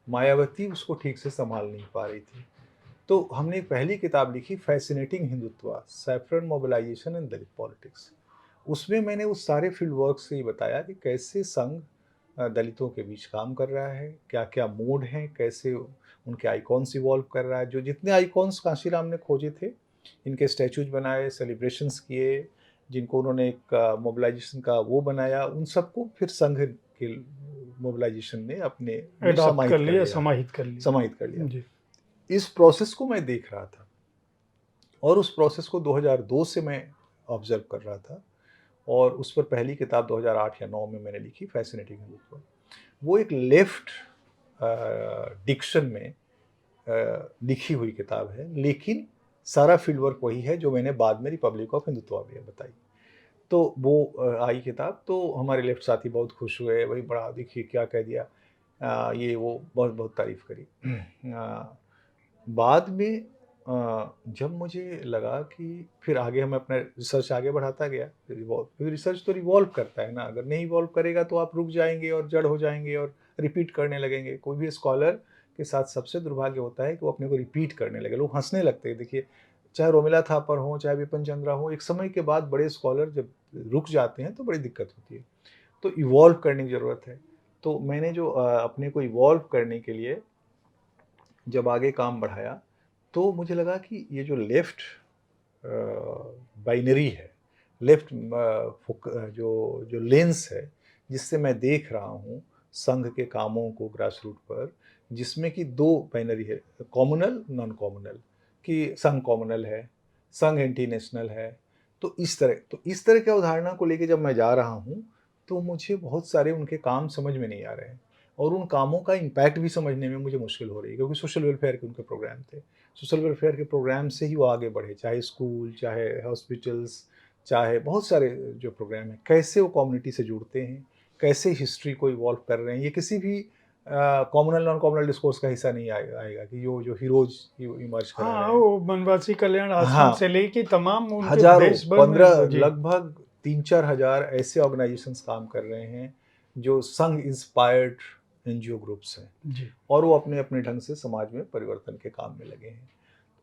मायावती उसको ठीक से संभाल नहीं पा रही थी। तो हमने एक पहली किताब लिखी, fascinating Hindutva, saffron mobilisation and Dalit politics. उसमें मैंने उस सारे फील्ड वर्क से ही बताया कि कैसे संघ दलितों के बीच काम कर रहा है, क्या-क्या मोड हैं, कैसे उनके आइकॉन्स इवॉल्व कर रहा है। जो जितने आइकॉन्स कांशीराम ने खोजे थे, इनके स्टैचूज बनाए, सेलिब्रेशंस किए, जिनको उन्होंने एक मोबिलाइजेशन का वो बनाया, उन सबको फिर संघ के मोबिलाइजेशन ने अपने में एडॉप्ट कर लिया, लिया, समाहित कर लिया। समाहित कर लिया। जी। इस प्रोसेस को मैं देख रहा था, और उस प्रोसेस को 2002 से मैं ऑब्जर्व कर रहा था, और उस पर पहली किताब 2008 या 9 में मैंने लिखी, फैसिनेटिंग हिंदुत्व। वो एक लेफ्ट डिक्शन में लिखी हुई किताब है, लेकिन सारा फील्ड वर्क वही है जो मैंने बाद में रिपब्लिक ऑफ हिंदुत्व में बताई। तो वो आई किताब, तो हमारे लेफ्ट साथी बहुत खुश हुए, भाई बड़ा, देखिए क्या कह दिया, ये वो बहुत बहुत तारीफ करी। बाद में जब मुझे लगा कि फिर आगे हम अपना रिसर्च आगे बढ़ाता गया, फिर रिसर्च तो रिवॉल्व करता है ना, अगर नहीं इवॉल्व करेगा तो आप रुक जाएंगे और जड़ हो जाएंगे और रिपीट करने लगेंगे। कोई भी स्कॉलर के साथ सबसे दुर्भाग्य होता है कि वो अपने को रिपीट करने लगे, लोग हंसने लगते हैं। देखिए, चाहे रोमिला थापर हो, चाहे विपिन चंद्रा हो, एक समय के बाद बड़े स्कॉलर जब रुक जाते हैं तो बड़ी दिक्कत होती है, तो इवॉल्व करने की ज़रूरत है। तो मैंने जो अपने को इवॉल्व करने के लिए जब आगे काम बढ़ाया, तो मुझे लगा कि ये जो लेफ्ट बाइनरी है, लेफ्ट जो जो लेंस है, जिससे मैं देख रहा हूँ संघ के कामों को ग्रास रूट पर, जिसमें कि दो बाइनरी है, कॉमुनल, नॉन कॉमुनल, कि संघ कॉमुनल है, संघ एंटी नेशनल है। तो इस तरह की अवधारणा को लेके जब मैं जा रहा हूँ, तो मुझे बहुत सारे उनके काम समझ में नहीं आ रहे हैं, और उन कामों का इम्पैक्ट भी समझने में मुझे मुश्किल हो रही है, क्योंकि सोशल वेलफेयर के उनके प्रोग्राम थे। सोशल वेलफेयर के प्रोग्राम से ही वो आगे बढ़े, चाहे स्कूल, चाहे हॉस्पिटल्स, चाहे बहुत सारे जो प्रोग्राम हैं, कैसे वो कम्युनिटी से जुड़ते हैं, कैसे हिस्ट्री को इवॉल्व कर रहे हैं। ये किसी भी कॉमनल नॉन कॉमनल डिस्कोर्स का हिस्सा नहीं आएगा कि जो जो हीरोज इमर्ज करा हाँ, रहे हैं। वो बनवासी कल्याण आश्रम हाँ, से लेके तमाम उनके हजारों, देश भर में 15, जी। लगभग 3-4 हजार ऐसे ऑर्गेनाइजेशंस काम कर रहे हैं जो संघ इंस्पायर्ड एनजीओ ग्रुप्स हैं, जी। और वो अपने अपने ढंग से समाज में परिवर्तन के काम में लगे हैं।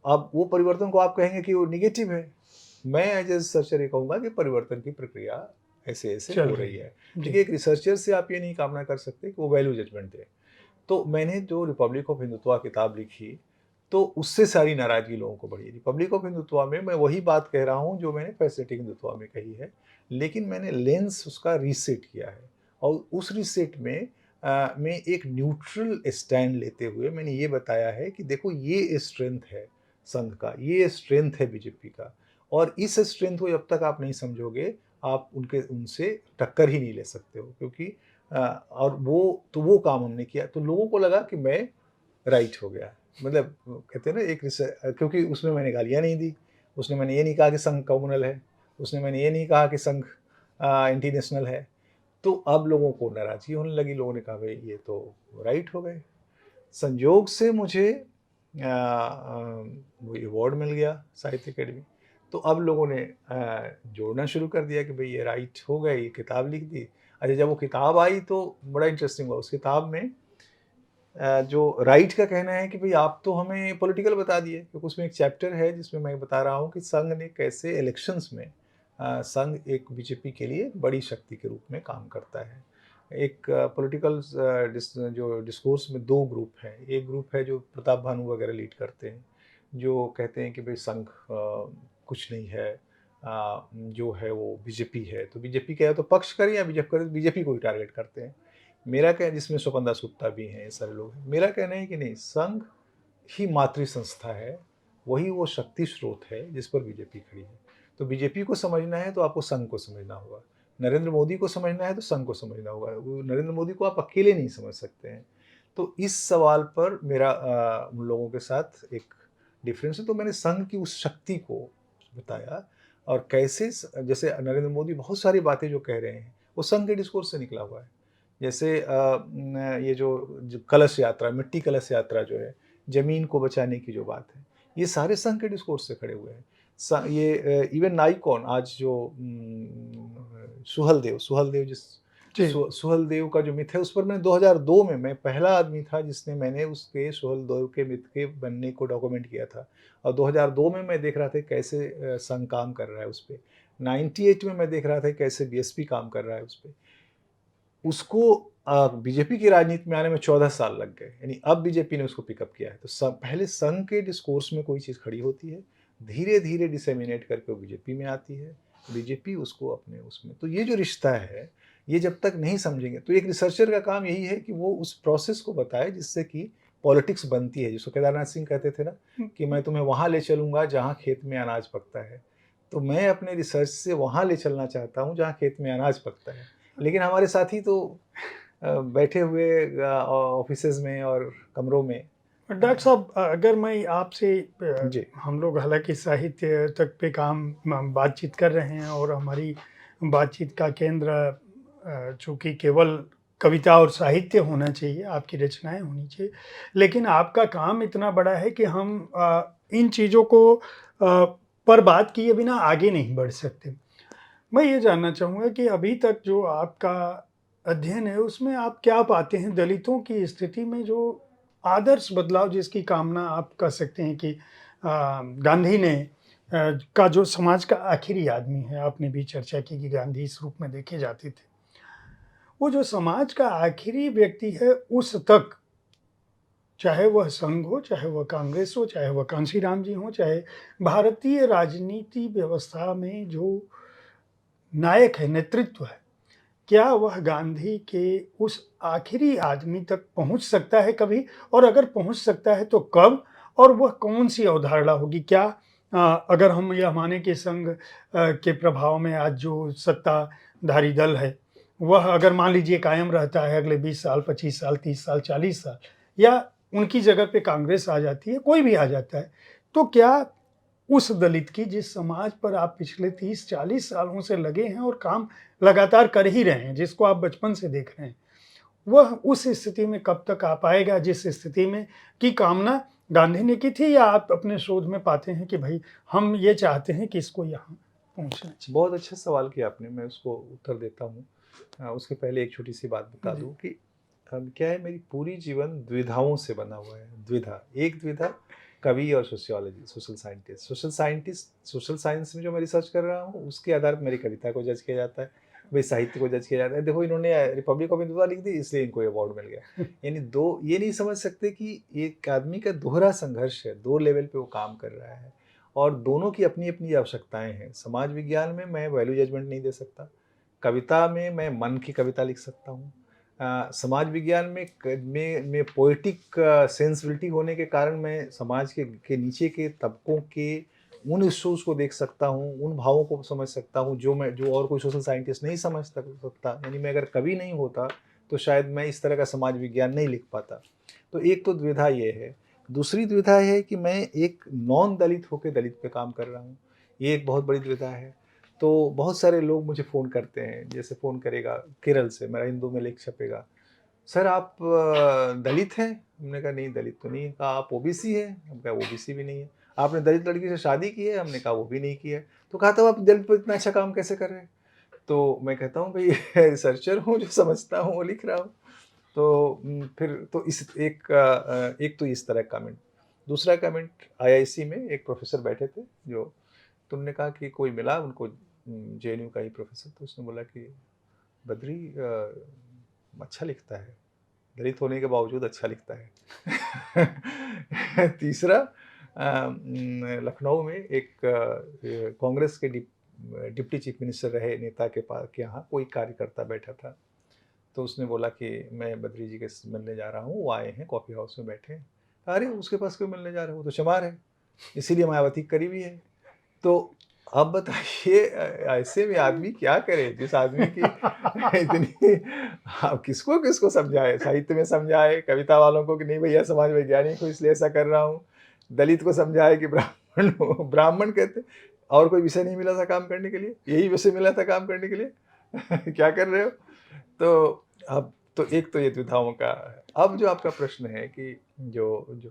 अब वो परिवर्तन को आप कहेंगे कि वो निगेटिव है, मैं एज ए रिसर्चर ये कहूँगा कि परिवर्तन की प्रक्रिया ऐसे ऐसे चल हो रही रही है। जी। देखिए, एक रिसर्चर से आप ये नहीं कामना कर सकते कि वो वैल्यू जजमेंट दे। तो मैंने जो रिपब्लिक ऑफ हिंदुत्व किताब लिखी, तो उससे सारी नाराज़गी लोगों को बढ़ी। रिपब्लिक ऑफ हिंदुत्व में मैं वही बात कह रहा हूँ जो मैंने फैसिनेटिंग हिंदुत्व में कही है, लेकिन मैंने लेंस उसका रीसेट किया है, और उस रीसेट में मैं एक न्यूट्रल स्टैंड लेते हुए मैंने ये बताया है कि देखो, ये स्ट्रेंथ है संघ का, ये स्ट्रेंथ है बीजेपी का, और इस स्ट्रेंथ को जब तक आप नहीं समझोगे, आप उनसे टक्कर ही नहीं ले सकते हो, क्योंकि और वो काम हमने किया, तो लोगों को लगा कि मैं राइट हो गया, मतलब कहते हैं ना एक क्योंकि उसमें मैंने गालियाँ नहीं दी, उसने मैंने ये नहीं कहा कि संघ कम्युनल है, उसने मैंने ये नहीं कहा कि संघ एंटी नेशनल है। तो अब लोगों को नाराज़गी होने लगी, लोगों ने कहा भाई ये तो राइट हो गए। संयोग से मुझे वो अवार्ड मिल गया साहित्य अकेडमी। तो अब लोगों ने जोड़ना शुरू कर दिया कि भाई ये राइट हो गए, ये किताब लिख दी। अच्छा, जब वो किताब आई तो बड़ा इंटरेस्टिंग हुआ। उस किताब में जो राइट का कहना है कि भाई आप तो हमें पॉलिटिकल बता दिए, क्योंकि उसमें एक चैप्टर है जिसमें मैं बता रहा हूँ कि संघ ने कैसे इलेक्शंस में संघ एक बीजेपी के लिए बड़ी शक्ति के रूप में काम करता है। एक पॉलिटिकल जो डिस्कोर्स में दो ग्रुप हैं। एक ग्रुप है जो प्रताप भानु वगैरह लीड करते हैं, जो कहते हैं कि भाई संघ कुछ नहीं है, जो है वो बीजेपी है। तो बीजेपी का या तो पक्ष करें या बीजेपी को ही टारगेट करते हैं। मेरा कहना, जिसमें स्वपन दास गुप्ता भी हैं, ये सारे लोग हैं, मेरा कहना है कि नहीं, संघ ही मातृ संस्था है, वही वो शक्ति स्रोत है जिस पर बीजेपी खड़ी है। तो बीजेपी को समझना है तो आपको संघ को समझना होगा, नरेंद्र मोदी को समझना है तो संघ को समझना होगा। वो नरेंद्र मोदी को आप अकेले नहीं समझ सकते हैं। तो इस सवाल पर मेरा उन लोगों के साथ एक डिफरेंस है। तो मैंने संघ की उस शक्ति को बताया, और कैसे जैसे नरेंद्र मोदी बहुत सारी बातें जो कह रहे हैं वो संघ के डिस्कोर्स से निकला हुआ है। जैसे ये जो कलश यात्रा, मिट्टी कलश यात्रा जो है, ज़मीन को बचाने की जो बात है, ये सारे संघ के डिस्कोर्स से खड़े हुए हैं। ये इवन नाइकॉन आज जो सुहलदेव जिस जी। सुहलदेव का जो मिथ है, उस पर मैंने 2002 में, मैं पहला आदमी था जिसने मैंने उसके सुहलदेव के मिथ के बनने को डॉक्यूमेंट किया था। और 2002 में मैं देख रहा था कैसे संघ काम कर रहा है उस पर। 98 में मैं देख रहा था कैसे बीएसपी काम कर रहा है उस पर। उसको बीजेपी की राजनीति में आने में 14 साल लग गए, यानी अब बीजेपी ने उसको पिकअप किया है। तो पहले संघ के डिस्कोर्स में कोई चीज़ खड़ी होती है, धीरे धीरे डिसेमिनेट करके वो बीजेपी में आती है, बीजेपी उसको अपने उसमें। तो ये जो रिश्ता है, ये जब तक नहीं समझेंगे, तो एक रिसर्चर का काम यही है कि वो उस प्रोसेस को बताए जिससे कि पॉलिटिक्स बनती है। जिसको केदारनाथ सिंह कहते थे ना कि मैं तुम्हें वहाँ ले चलूँगा जहाँ खेत में अनाज पकता है। तो मैं अपने रिसर्च से वहाँ ले चलना चाहता हूँ जहाँ खेत में अनाज पकता है। लेकिन हमारे साथी तो बैठे हुए ऑफिसेज में और कमरों में। डॉक्टर साहब, अगर मैं आपसे जी। हम लोग हालांकि साहित्य तक पे बातचीत कर रहे हैं, और हमारी बातचीत का केंद्र चूँकि केवल कविता और साहित्य होना चाहिए, आपकी रचनाएं होनी चाहिए, लेकिन आपका काम इतना बड़ा है कि हम इन चीज़ों को पर बात किए बिना आगे नहीं बढ़ सकते। मैं ये जानना चाहूँगा कि अभी तक जो आपका अध्ययन है उसमें आप क्या पाते हैं दलितों की स्थिति में, जो आदर्श बदलाव जिसकी कामना आप कर सकते हैं कि गांधी ने का जो समाज का आखिरी आदमी है, आपने भी चर्चा की कि गांधी इस रूप में देखे जाते थे, वो जो समाज का आखिरी व्यक्ति है उस तक, चाहे वह संघ हो, चाहे वह कांग्रेस हो, चाहे वह कांशीराम जी हो, चाहे भारतीय राजनीति व्यवस्था में जो नायक है, नेतृत्व है, क्या वह गांधी के उस आखिरी आदमी तक पहुंच सकता है कभी? और अगर पहुंच सकता है तो कब? और वह कौन सी अवधारणा होगी? क्या अगर हम यह माने कि संघ के प्रभाव में आज जो सत्ताधारी दल है, वह अगर मान लीजिए कायम रहता है अगले 20 साल, 25 साल, 30 साल, 40 साल, या उनकी जगह पे कांग्रेस आ जाती है, कोई भी आ जाता है, तो क्या उस दलित की, जिस समाज पर आप पिछले 30-40 सालों से लगे हैं और काम लगातार कर ही रहे हैं, जिसको आप बचपन से देख रहे हैं, वह उस स्थिति में कब तक आ पाएगा जिस स्थिति में की कामना गांधी ने की थी? या आप अपने शोध में पाते हैं कि भाई हम ये चाहते हैं कि इसको यहाँ पहुँचना चाहिए? बहुत अच्छा सवाल किया आपने, मैं उसको उत्तर देता हूँ। उसके पहले एक छोटी सी बात बता दूँ कि क्या है, मेरी पूरी जीवन द्विधाओं से बना हुआ है। द्विधा, एक द्विधा कवि और सोशियोलॉजी, सोशल साइंस में जो मैं रिसर्च कर रहा हूँ उसके आधार पर मेरी कविता को जज किया जाता है, भाई साहित्य को जज किया जाता है। देखो, इन्होंने रिपब्लिक ऑफ हिंदुस्तान लिख दी इसलिए इनको अवार्ड मिल गया। यानी दो, ये नहीं समझ सकते कि एक आदमी का दोहरा संघर्ष है, दो लेवल पे वो काम कर रहा है, और दोनों की अपनी अपनी आवश्यकताएं हैं। समाज विज्ञान में मैं वैल्यू जजमेंट नहीं दे सकता, कविता में मैं मन की कविता लिख सकता हूँ। समाज विज्ञान में पोएटिक सेंसिबिलिटी होने के कारण मैं समाज के नीचे के तबकों के उन इश्यूज़ को देख सकता हूँ, उन भावों को समझ सकता हूँ जो और कोई सोशल साइंटिस्ट नहीं समझ सकता। यानी मैं अगर कवि नहीं होता तो शायद मैं इस तरह का समाज विज्ञान नहीं लिख पाता। तो एक तो द्विधा ये है। दूसरी दुविधा है कि मैं एक नॉन दलित होकर दलित पे काम कर रहा हूँ, ये एक बहुत बड़ी दुविधा है। तो बहुत सारे लोग मुझे फ़ोन करते हैं, जैसे फ़ोन करेगा केरल से, मेरा हिंदू में लेख छपेगा, सर आप दलित हैं? हमने कहा नहीं दलित तो नहीं है। कहा आप ओबीसी हैं? हमने कहा ओबीसी भी नहीं है। आपने दलित लड़की से शादी की है? हमने कहा वो भी नहीं की है। तो कहा तो आप दलित पे इतना अच्छा काम कैसे कर रहे हैं? तो मैं कहता हूँ भई रिसर्चर हूँ, जो समझता हूँ वो लिख रहा हूँ। तो फिर तो एक तो इस तरह का कमेंट। दूसरा कमेंट आईआईसी में एक प्रोफ़ेसर बैठे थे, जो तो उन्होंने कहा कि कोई मिला उनको, जेएनयू का ही प्रोफ़ेसर, तो उसने बोला कि बद्री अच्छा लिखता है, दलित होने के बावजूद अच्छा लिखता है। तीसरा लखनऊ में एक कांग्रेस के डिप्टी चीफ मिनिस्टर रहे नेता के यहाँ कोई कार्यकर्ता बैठा था। तो उसने बोला कि मैं बद्री जी के मिलने जा रहा हूँ, वो आए हैं कॉफ़ी हाउस में बैठे हैं। अरे उसके पास क्यों मिलने जा रहे हो, वो तो चमार है, इसीलिए मायावती करीबी है। तो अब बताइए ऐसे में आदमी क्या करे, जिस आदमी की इतनी, अब किसको किसको समझाए, साहित्य में समझाए कविता वालों को कि नहीं भैया समाज वैज्ञानिक हूँ इसलिए ऐसा कर रहा हूँ, दलित को समझाए कि ब्राह्मण हो, ब्राह्मण कहते और कोई विषय नहीं मिला था काम करने के लिए, यही विषय मिला था काम करने के लिए। क्या कर रहे हो? तो अब तो एक तो ये दुविधाओं का है। अब जो आपका प्रश्न है कि जो जो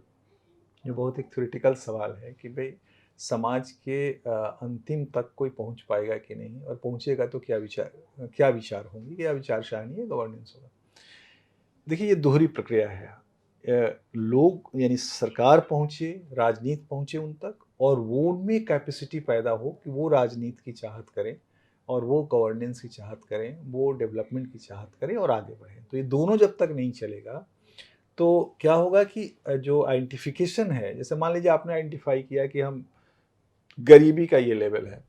ये बहुत एक थ्योरेटिकल सवाल है कि भाई समाज के अंतिम तक कोई पहुंच पाएगा कि नहीं, और पहुंचेगा तो क्या विचार होंगे, क्या विचार सरणी है, गवर्नेंस होगा। देखिए ये दोहरी प्रक्रिया है। लोग यानी सरकार पहुंचे, राजनीति पहुंचे उन तक, और वो उनमें कैपेसिटी पैदा हो कि वो राजनीति की चाहत करें और वो गवर्नेंस की चाहत करें, वो डेवलपमेंट की चाहत करें और आगे बढ़ें। तो ये दोनों जब तक नहीं चलेगा तो क्या होगा कि जो आइडेंटिफिकेशन है, जैसे मान लीजिए आपने आइडेंटिफाई किया कि हम गरीबी का ये लेवल है,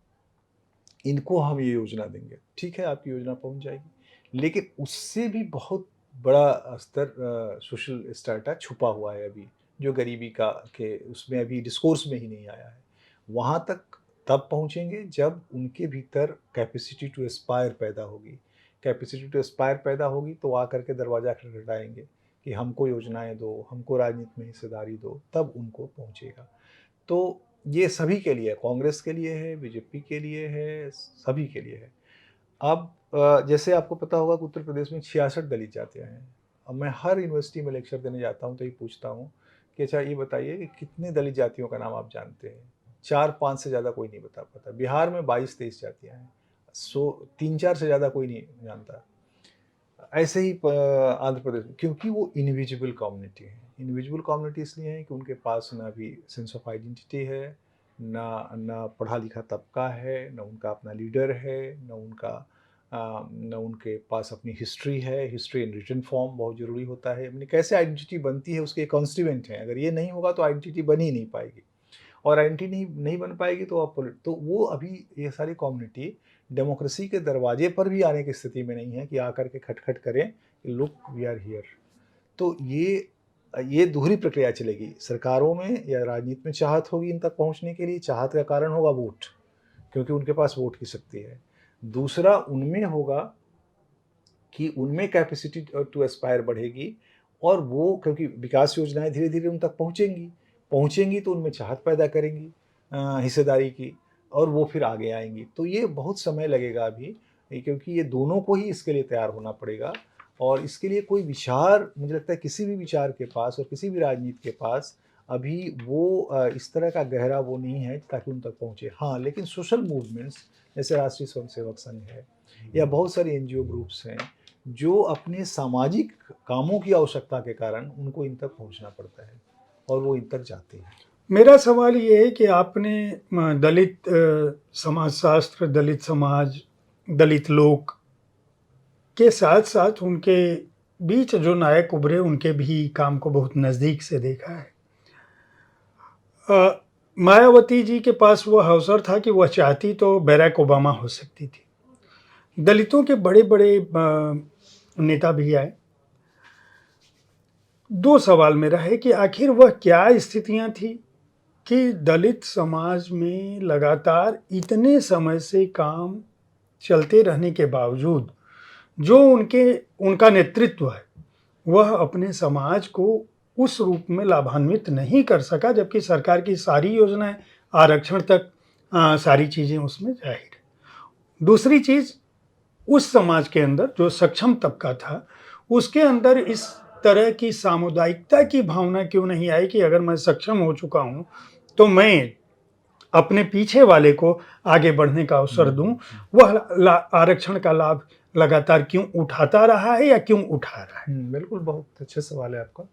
इनको हम ये योजना देंगे, ठीक है आपकी योजना पहुंच जाएगी, लेकिन उससे भी बहुत बड़ा स्तर सोशल स्टाटा छुपा हुआ है अभी, जो गरीबी का के उसमें अभी डिस्कोर्स में ही नहीं आया है। वहाँ तक तब पहुँचेंगे जब उनके भीतर कैपेसिटी टू एस्पायर पैदा होगी। कैपेसिटी टू एस्पायर पैदा होगी तो आकर के दरवाज़ा खटखटाएंगे कि हमको योजनाएं दो, हमको राजनीति में हिस्सेदारी दो, तब उनको पहुँचेगा। तो ये सभी के लिए है, कांग्रेस के लिए है, बीजेपी के लिए है, सभी के लिए है। अब जैसे आपको पता होगा कि उत्तर प्रदेश में 66 दलित जातियाँ हैं। अब मैं हर यूनिवर्सिटी में लेक्चर देने जाता हूँ तो ये पूछता हूँ कि अच्छा ये बताइए कि कितने दलित जातियों का नाम आप जानते हैं? 4-5 से ज़्यादा कोई नहीं बता पाता। बिहार में 22-23 जातियाँ हैं, 3-4 से ज़्यादा कोई नहीं जानता। ऐसे ही आंध्र प्रदेश में, क्योंकि वो इनविजिबल कम्युनिटी है। इनविजिबल कम्युनिटी इसलिए है कि उनके पास ना भी सेंस ऑफ आइडेंटिटी है, ना पढ़ा लिखा तबका है, ना उनका अपना लीडर है, ना उनके पास अपनी हिस्ट्री है। हिस्ट्री इन रिटन फॉर्म बहुत ज़रूरी होता है। यानी कैसे आइडेंटिटी बनती है उसके कॉन्स्टिट्यूएंट हैं। अगर ये नहीं होगा तो आइडेंटिटी बन ही नहीं पाएगी, और आइडेंटिटी नहीं बन पाएगी तो आप तो वो अभी ये सारी कम्युनिटी डेमोक्रेसी के दरवाजे पर भी आने की स्थिति में नहीं है कि आकर के खटखट करें कि लुक वी आर हियर। तो ये दोहरी प्रक्रिया चलेगी सरकारों में या राजनीति में। चाहत होगी इन तक पहुंचने के लिए, चाहत का कारण होगा वोट, क्योंकि उनके पास वोट की शक्ति है। दूसरा उनमें होगा कि उनमें कैपेसिटी टू एस्पायर बढ़ेगी, और वो क्योंकि विकास योजनाएं धीरे धीरे उन तक पहुँचेंगी तो उनमें चाहत पैदा करेंगी हिस्सेदारी की, और वो फिर आगे आएंगी। तो ये बहुत समय लगेगा अभी, क्योंकि ये दोनों को ही इसके लिए तैयार होना पड़ेगा। और इसके लिए कोई विचार, मुझे लगता है किसी भी विचार के पास और किसी भी राजनीति के पास अभी वो इस तरह का गहरा वो नहीं है ताकि उन तक पहुँचे। हाँ, लेकिन सोशल मूवमेंट्स जैसे राष्ट्रीय स्वयंसेवक संघ है या बहुत सारे एनजीओ ग्रुप्स हैं, जो अपने सामाजिक कामों की आवश्यकता के कारण उनको इन तक पहुंचना पड़ता है और वो इन तक जाते हैं। मेरा सवाल ये है कि आपने दलित समाजशास्त्र, दलित समाज, दलित लोक के साथ साथ उनके बीच जो नायक उभरे उनके भी काम को बहुत नज़दीक से देखा है। मायावती जी के पास वो अवसर था कि वह चाहती तो बैराक ओबामा हो सकती थी। दलितों के बड़े बड़े नेता भी आए। दो सवाल मेरा है कि आखिर वह क्या स्थितियां थी कि दलित समाज में लगातार इतने समय से काम चलते रहने के बावजूद जो उनका नेतृत्व है वह अपने समाज को उस रूप में लाभान्वित नहीं कर सका, जबकि सरकार की सारी योजनाएं आरक्षण तक सारी चीज़ें उसमें जाहिर है। दूसरी चीज़, उस समाज के अंदर जो सक्षम तबका था, उसके अंदर इस तरह की सामुदायिकता की भावना क्यों नहीं आई कि अगर मैं सक्षम हो चुका हूं तो मैं अपने पीछे वाले को आगे बढ़ने का अवसर दूं। वह आरक्षण का लाभ लगातार क्यों उठाता रहा है या क्यों उठा रहा है? बिल्कुल, बहुत अच्छा सवाल है आपका।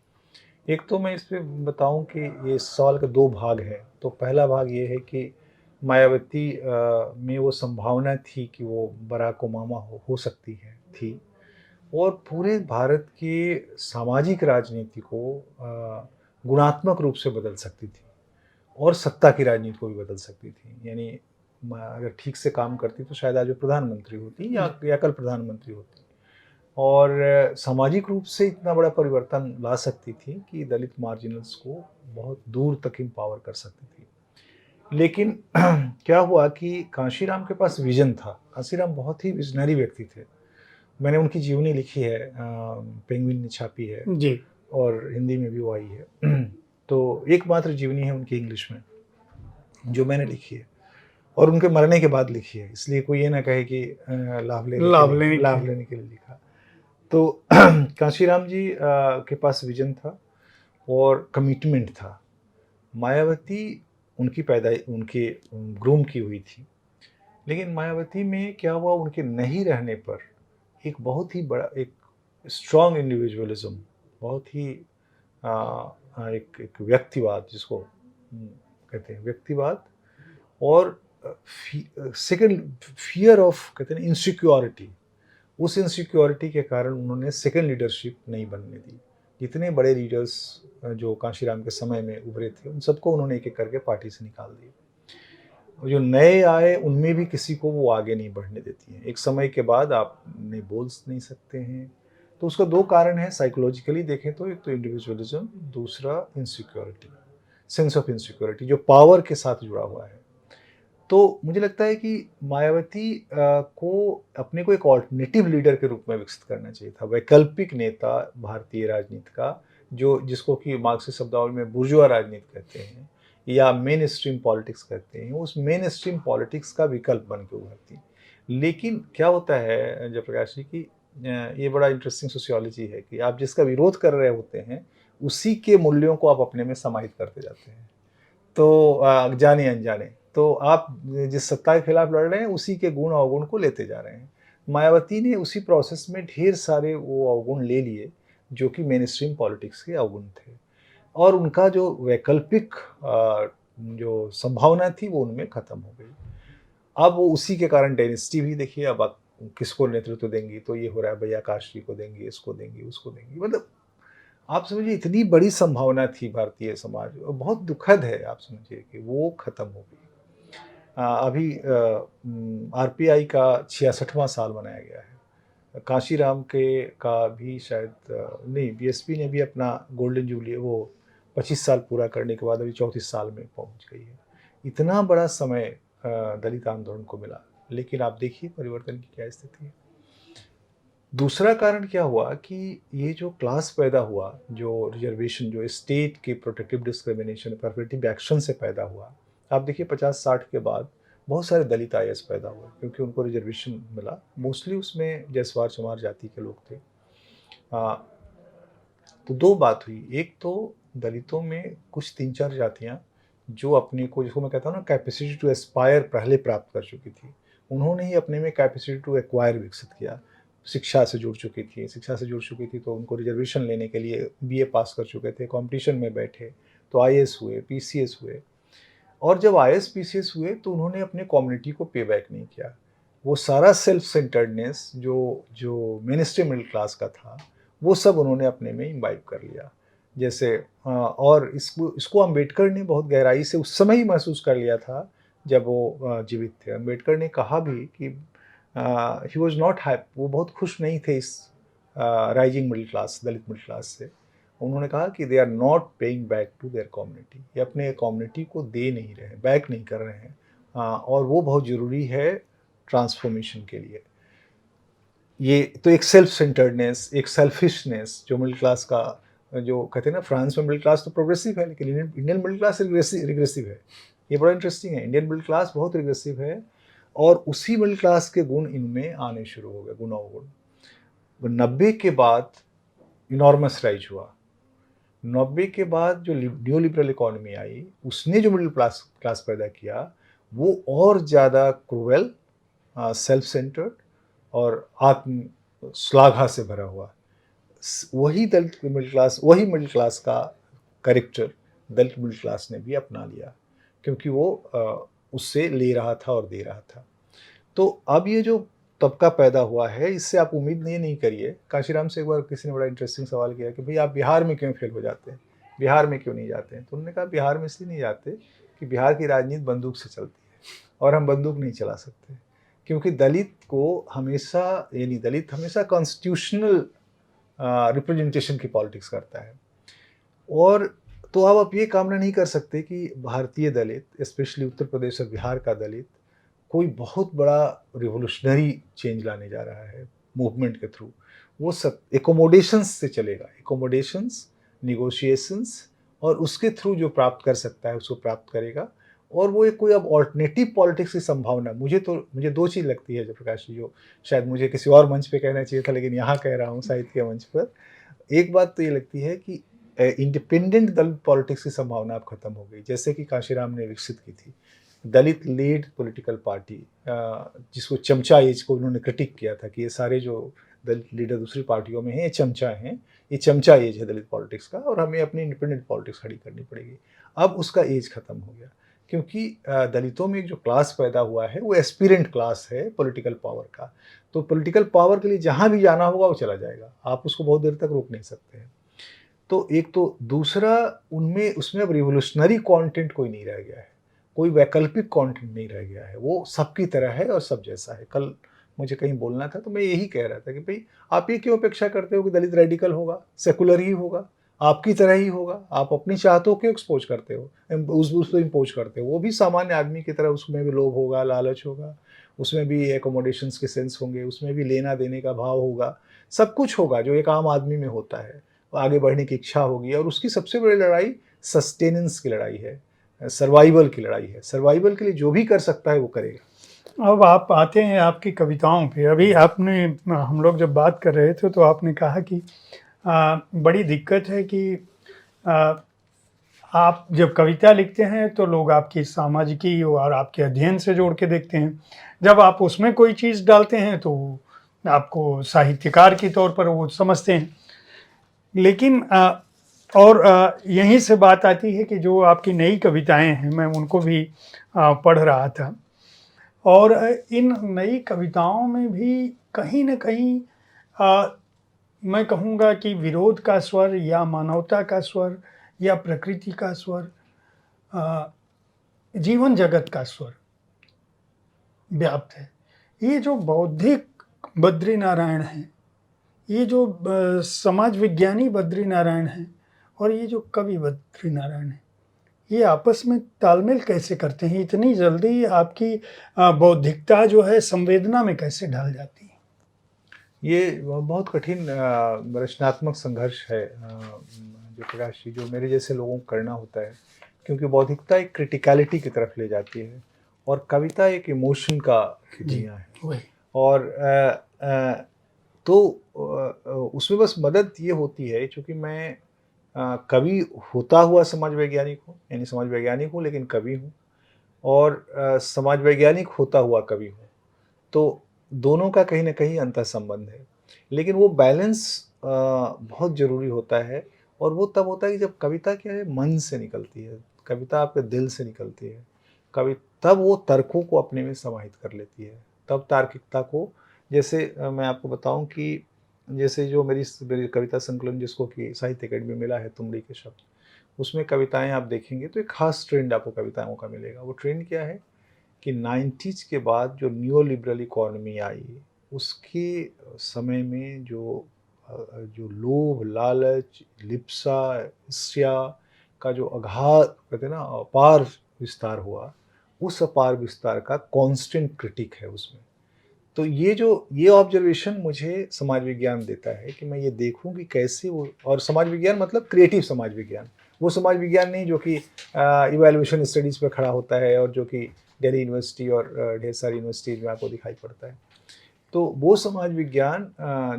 एक तो मैं इस पे बताऊं कि ये सवाल के दो भाग हैं। तो पहला भाग ये है कि मायावती में वो संभावना थी कि वो बराक ओबामा हो सकती है, थी, और पूरे भारत की सामाजिक राजनीति को गुणात्मक रूप से बदल सकती थी और सत्ता की राजनीति को भी बदल सकती थी। यानी अगर ठीक से काम करती तो शायद आज वो प्रधानमंत्री होती या कल प्रधानमंत्री होती, और सामाजिक रूप से इतना बड़ा परिवर्तन ला सकती थी कि दलित मार्जिनल्स को बहुत दूर तक एम्पावर कर सकती थी। लेकिन क्या हुआ कि कांशीराम के पास विजन था। कांशीराम बहुत ही विजनरी व्यक्ति थे। मैंने उनकी जीवनी लिखी है, पेंगुइन ने छापी है, जी। और हिंदी में भी वो आई है। तो एकमात्र जीवनी है उनकी इंग्लिश में जो मैंने लिखी है, और उनके मरने के बाद लिखी है, इसलिए कोई ये ना कहे कि लाभ लेने के लिए लिखा। तो कांशीराम जी के पास विजन था और कमिटमेंट था। मायावती उनके ग्रूम की हुई थी, लेकिन मायावती में क्या हुआ, उनके नहीं रहने पर एक बहुत ही बड़ा, एक स्ट्रॉन्ग इंडिविजुअलिज्म, बहुत ही एक व्यक्तिवाद, जिसको कहते हैं व्यक्तिवाद, और सेकंड फियर ऑफ, कहते हैं इनसिक्योरिटी। उस इनसिक्योरिटी के कारण उन्होंने सेकंड लीडरशिप नहीं बनने दी। जितने बड़े लीडर्स जो कांशीराम के समय में उभरे थे, उन सबको उन्होंने एक एक करके पार्टी से निकाल दिया, और जो नए आए उनमें भी किसी को वो आगे नहीं बढ़ने देती हैं। एक समय के बाद आप नहीं बोल नहीं सकते हैं। तो उसका दो कारण है, साइकोलॉजिकली देखें तो। एक तो इंडिविजुअलिज्म, दूसरा इनसिक्योरिटी, सेंस ऑफ इनसिक्योरिटी, जो पावर के साथ जुड़ा हुआ है। तो मुझे लगता है कि मायावती को अपने को एक ऑल्टरनेटिव लीडर के रूप में विकसित करना चाहिए था, वैकल्पिक नेता भारतीय राजनीति का, जिसको कि मार्क्सिस्ट शब्दावली में बुर्जुआ राजनीति कहते हैं या मेन स्ट्रीम पॉलिटिक्स कहते हैं। उस मेन स्ट्रीम पॉलिटिक्स का विकल्प बन के उभरती। लेकिन क्या होता है जयप्रकाश जी की, ये बड़ा इंटरेस्टिंग सोशियोलॉजी है कि आप जिसका विरोध कर रहे होते हैं, उसी के मूल्यों को आप अपने में समाहित करते जाते हैं। तो जाने अनजाने तो आप जिस सत्ता के खिलाफ लड़ रहे हैं, उसी के गुण अवगुण को लेते जा रहे हैं। मायावती ने उसी प्रोसेस में ढेर सारे वो अवगुण ले लिए जो कि मेन स्ट्रीम पॉलिटिक्स के अवगुण थे, और उनका जो वैकल्पिक जो संभावना थी वो उनमें खत्म हो गई। अब वो उसी के कारण डायनेस्टी भी देखिए, अब आप किसको नेतृत्व देंगी, तो ये हो रहा है भैया काश जी को देंगे, इसको देंगी, उसको देंगी। मतलब आप समझिए इतनी बड़ी संभावना थी भारतीय समाज, और बहुत दुखद है आप समझिए कि वो खत्म हो गई। अभी आरपीआई का 66वां साल मनाया गया है। कांशीराम के का भी शायद नहीं, बीएसपी ने भी अपना गोल्डन जुबली वो 25 साल पूरा करने के बाद अभी 34 साल में पहुंच गई है। इतना बड़ा समय दलित आंदोलन को मिला, लेकिन आप देखिए परिवर्तन की क्या स्थिति है। दूसरा कारण क्या हुआ कि ये जो क्लास पैदा हुआ, जो रिजर्वेशन, जो स्टेट के प्रोटेक्टिव डिस्क्रिमिनेशन, अफर्मेटिव एक्शन से पैदा हुआ। आप देखिए 50-60 के बाद बहुत सारे दलित आईएएस पैदा हुए क्योंकि उनको रिजर्वेशन मिला। मोस्टली उसमें जयसवाल चमार जाति के लोग थे। तो दो बात हुई, एक तो दलितों में कुछ 3-4 जातियाँ जो अपने को, जिसको मैं कहता हूँ ना, कैपेसिटी टू एस्पायर पहले प्राप्त कर चुकी थी, उन्होंने ही अपने में कैपेसिटी टू एक्वायर विकसित किया। शिक्षा से जुड़ चुकी थी तो उनको रिजर्वेशन लेने के लिए बीए पास कर चुके थे, कंपटीशन में बैठे तो आईएएस हुए, पीसीएस हुए। और जब आईएएस पीसीएस हुए तो उन्होंने अपने कम्युनिटी को पे बैक नहीं किया। वो सारा सेल्फ सेंटर्डनेस जो मेन स्ट्रीम मिडिल क्लास का था, वो सब उन्होंने अपने में इम्बाइब कर लिया। जैसे और इसको अम्बेडकर ने बहुत गहराई से उस समय ही महसूस कर लिया था जब वो जीवित थे। अम्बेडकर ने कहा भी कि ही वॉज नॉट हैप्पी, वो बहुत खुश नहीं थे इस rising middle class, Dalit middle class से। उन्होंने कहा कि they are not paying back to their community, ये अपने कम्युनिटी को दे नहीं रहे, बैक नहीं कर रहे हैं, और वो बहुत ज़रूरी है ट्रांसफॉर्मेशन के लिए। ये तो एक सेल्फ सेंटर्डनेस, एक सेल्फिशनेस जो मिडिल क्लास का जो कहते हैं ना, फ्रांस में मिडिल क्लास तो प्रोग्रेसिव है, लेकिन इंडियन मिडिल क्लास रिग्रेसिव है। ये बड़ा इंटरेस्टिंग है, इंडियन मिडिल क्लास बहुत रिग्रेसिव है, और उसी मिडिल क्लास के गुण इनमें आने शुरू हो गए, गुण अवगुण। 90 के बाद इनॉर्मस राइज हुआ। 90 के बाद जो न्यू लिबरल इकोनॉमी आई, उसने जो मिडिल क्लास पैदा किया, वो और ज़्यादा क्रूएल, सेल्फ सेंटर्ड और आत्म श्लाघा से भरा हुआ। वही दलित मिडिल क्लास का करेक्टर दलित मिडिल क्लास ने भी अपना लिया, क्योंकि वो उससे ले रहा था और दे रहा था। तो अब ये जो तबका पैदा हुआ है, इससे आप उम्मीद नहीं करिए। काशीराम से एक बार किसी ने बड़ा इंटरेस्टिंग सवाल किया कि भाई आप बिहार में क्यों फेल हो जाते हैं, बिहार में क्यों नहीं जाते हैं? तो उन्होंने कहा बिहार में इसलिए नहीं जाते कि बिहार की राजनीति बंदूक से चलती है और हम बंदूक नहीं चला सकते, क्योंकि दलित हमेशा कॉन्स्टिट्यूशनल रिप्रेजेंटेशन की पॉलिटिक्स करता है। और तो अब आप ये कामना नहीं कर सकते कि भारतीय दलित, स्पेशली उत्तर प्रदेश और बिहार का दलित, कोई बहुत बड़ा रिवोल्यूशनरी चेंज लाने जा रहा है मूवमेंट के थ्रू। वो सब एकोमोडेशंस से चलेगा, एकोमोडेशंस, निगोशिएशंस, और उसके थ्रू जो प्राप्त कर सकता है उसको प्राप्त करेगा। और वो एक कोई अब ऑल्टरनेटिव पॉलिटिक्स की संभावना, मुझे दो चीज़ लगती है जयप्रकाश जी, जो शायद मुझे किसी और मंच पे कहना चाहिए था, लेकिन यहाँ कह रहा हूँ साहित्य के मंच पर। एक बात तो ये लगती है कि इंडिपेंडेंट दलित पॉलिटिक्स की संभावना अब खत्म हो गई, जैसे कि काशीराम ने विकसित की थी दलित लीड पॉलिटिकल पार्टी, जिसको चमचा एज को उन्होंने क्रिटिक किया था कि ये सारे जो दलित लीडर दूसरी पार्टियों में हैं, ये चमचा हैं, ये चमचा एज है दलित पॉलिटिक्स का, और हमें अपनी इंडिपेंडेंट पॉलिटिक्स खड़ी करनी पड़ेगी। अब उसका एज खत्म हो गया, क्योंकि दलितों में जो क्लास पैदा हुआ है वो एस्पिरेंट क्लास है पॉलिटिकल पावर का। तो पॉलिटिकल पावर के लिए जहाँ भी जाना होगा वो चला जाएगा, आप उसको बहुत देर तक रोक नहीं सकते हैं। तो एक तो दूसरा, उसमें अब रिवोल्यूशनरी कंटेंट कोई नहीं रह गया है, कोई वैकल्पिक कंटेंट नहीं रह गया है, वो सबकी तरह है और सब जैसा है। कल मुझे कहीं बोलना था तो मैं यही कह रहा था कि भाई आप ये क्यों अपेक्षा करते हो कि दलित रेडिकल होगा, सेकुलर ही होगा, आपकी तरह ही होगा? आप अपनी चाहतों को एक्सपोज करते हो, उसको इम्पोज करते हो। वो भी सामान्य आदमी की तरह, उसमें भी लोभ होगा, लालच होगा, उसमें भी एकोमोडेशंस के सेंस होंगे, उसमें भी लेना देने का भाव होगा, सब कुछ होगा जो एक आम आदमी में होता है। आगे बढ़ने की इच्छा होगी, और उसकी सबसे बड़ी लड़ाई सस्टेनेंस की लड़ाई है, सर्वाइवल की लड़ाई है। सर्वाइवल के लिए जो भी कर सकता है वो करेगा। अब आप आते हैं आपकी कविताओं पे। अभी आपने, हम लोग जब बात कर रहे थे तो आपने कहा कि बड़ी दिक्कत है कि आप जब कविता लिखते हैं तो लोग आपकी सामाजिकी और आपके अध्ययन से जोड़ के देखते हैं। जब आप उसमें कोई चीज़ डालते हैं तो आपको साहित्यकार के तौर पर वो समझते हैं। लेकिन यहीं से बात आती है कि जो आपकी नई कविताएं हैं, मैं उनको भी पढ़ रहा था, और इन नई कविताओं में भी कहीं न कहीं मैं कहूँगा कि विरोध का स्वर या मानवता का स्वर या प्रकृति का स्वर, जीवन जगत का स्वर व्याप्त है। ये जो बौद्धिक बद्रीनारायण हैं, ये जो समाज विज्ञानी बद्रीनारायण हैं, और ये जो कवि बद्रीनारायण हैं, ये आपस में तालमेल कैसे करते हैं? इतनी जल्दी आपकी बौद्धिकता जो है संवेदना में कैसे ढल जाती है? ये बहुत कठिन रचनात्मक संघर्ष है जो प्रकाश जी, जो मेरे जैसे लोगों को करना होता है, क्योंकि बौद्धिकता एक क्रिटिकलिटी की तरफ ले जाती है और कविता एक इमोशन का खिंचिया है। वही। और तो उसमें बस मदद ये होती है, क्योंकि मैं कवि होता हुआ समाज वैज्ञानिक हूँ, यानी समाज वैज्ञानिक हूँ लेकिन कवि हूँ, और समाज वैज्ञानिक होता हुआ कवि हूँ। तो दोनों का कहीं ना कहीं अंतर संबंध है, लेकिन वो बैलेंस बहुत ज़रूरी होता है। और वो तब होता है कि जब कविता क्या है, मन से निकलती है, कविता आपके दिल से निकलती है, तब वो तर्कों को अपने में समाहित कर लेती है, तब तार्किकता को। जैसे मैं आपको बताऊं कि जैसे जो मेरी कविता संकलन जिसको कि साहित्य अकेडमी मिला है, तुमड़ी के शब्द, उसमें कविताएं आप देखेंगे तो एक खास ट्रेंड आपको कविताओं का मिलेगा। वो ट्रेंड क्या है कि 90s के बाद जो न्यू लिबरल इकोनॉमी आई, उसके समय में जो लोभ, लालच, लिप्सा, ईर्ष्या का जो अगाध, कहते हैं ना, अपार विस्तार हुआ, उस अपार विस्तार का कांस्टेंट क्रिटिक है उसमें। तो ये ऑब्जर्वेशन मुझे समाज विज्ञान देता है कि मैं ये देखूं कि कैसे वो, और समाज विज्ञान मतलब क्रिएटिव समाज विज्ञान, वो समाज विज्ञान नहीं जो कि इवैल्यूएशन स्टडीज़ पे खड़ा होता है और जो कि दिल्ली यूनिवर्सिटी और ढेर सारी यूनिवर्सिटीज़ में आपको दिखाई पड़ता है। तो वो समाज विज्ञान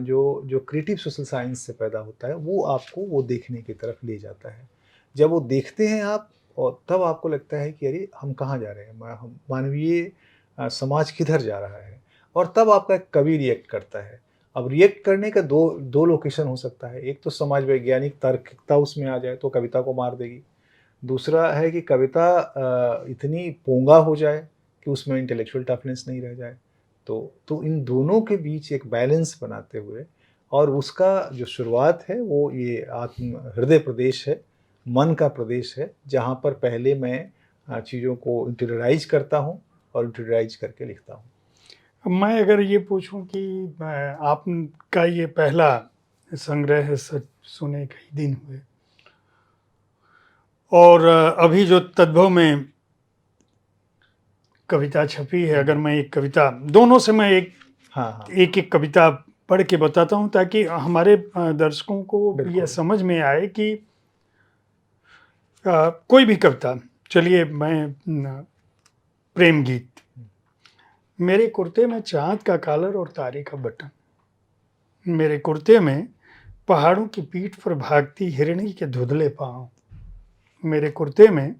जो जो क्रिएटिव सोशल साइंस से पैदा होता है, वो आपको वो देखने की तरफ ले जाता है। जब वो देखते हैं आप, और तब आपको लगता है कि अरे हम कहाँ जा रहे हैं, हम मानवीय समाज किधर जा रहा है, और तब आपका एक कवि रिएक्ट करता है। अब रिएक्ट करने का दो लोकेशन हो सकता है, एक तो समाज वैज्ञानिक तार्किकता उसमें आ जाए तो कविता को मार देगी। दूसरा है कि कविता इतनी पोंगा हो जाए कि उसमें इंटेलेक्चुअल टफनेस नहीं रह जाए। तो इन दोनों के बीच एक बैलेंस बनाते हुए, और उसका जो शुरुआत है वो ये आत्म हृदय प्रदेश है, मन का प्रदेश है, जहाँ पर पहले मैं चीज़ों को इंटरioराइज़ करता हूँ और इंटरioराइज़ करके लिखता हूँ। अब मैं अगर ये पूछूं कि आपका ये पहला संग्रह है सच सुने कई दिन हुए, और अभी जो तद्भव में कविता छपी है, अगर मैं एक कविता दोनों से मैं हाँ, हाँ। एक कविता पढ़ के बताता हूँ ताकि हमारे दर्शकों को बिल्कुल। यह समझ में आए कि कोई भी कविता, चलिए मैं प्रेम गीत। मेरे कुर्ते में चांद का कॉलर और तारे का बटन, मेरे कुर्ते में पहाड़ों की पीठ पर भागती हिरणी के धुंधले पांव, मेरे कुर्ते में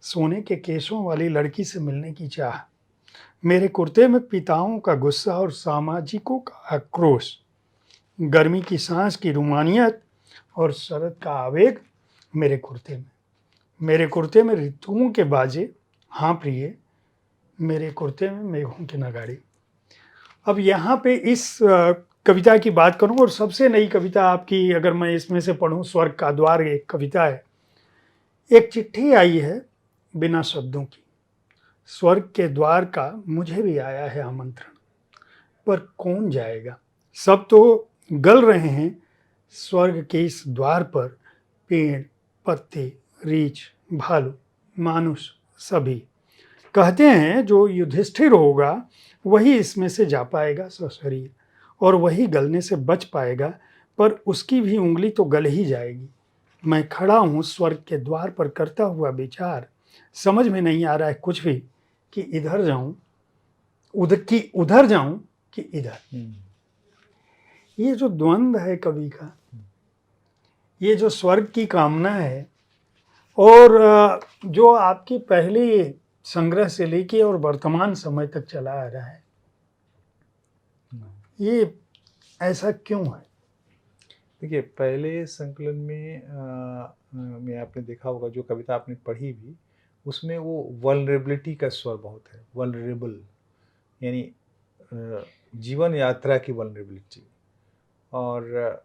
सोने के केशों वाली लड़की से मिलने की चाह, मेरे कुर्ते में पिताओं का गुस्सा और सामाजिकों का आक्रोश, गर्मी की सांस की रुमानियत और शरद का आवेग मेरे कुर्ते में, मेरे कुर्ते में ऋतुओं के बाजे, हाँ प्रिय, मेरे कुर्ते में मेघों की नगाड़ी। अब यहाँ पे इस कविता की बात करूँ, और सबसे नई कविता आपकी अगर मैं इसमें से पढ़ूँ, स्वर्ग का द्वार एक कविता है। एक चिट्ठी आई है बिना शब्दों की, स्वर्ग के द्वार का मुझे भी आया है आमंत्रण, पर कौन जाएगा, सब तो गल रहे हैं स्वर्ग के इस द्वार पर, पेड़, पत्ते, रीछ, भालू, मानुष सभी। कहते हैं जो युधिष्ठिर होगा वही इसमें से जा पाएगा सशरीर, और वही गलने से बच पाएगा, पर उसकी भी उंगली तो गल ही जाएगी। मैं खड़ा हूँ स्वर्ग के द्वार पर करता हुआ विचार, समझ में नहीं आ रहा है कुछ भी कि इधर जाऊं उधर जाऊं कि इधर। ये जो द्वंद्व है कवि का, ये जो स्वर्ग की कामना है, और जो आपके पहले संग्रह से लेके और वर्तमान समय तक चला आ रहा है, ये ऐसा क्यों है? देखिए, पहले संकलन में आपने देखा होगा, जो कविता आपने पढ़ी भी, उसमें वो वल्नरेबिलिटी का स्वर बहुत है, वल्नरेबल, यानी जीवन यात्रा की वल्नरेबिलिटी। और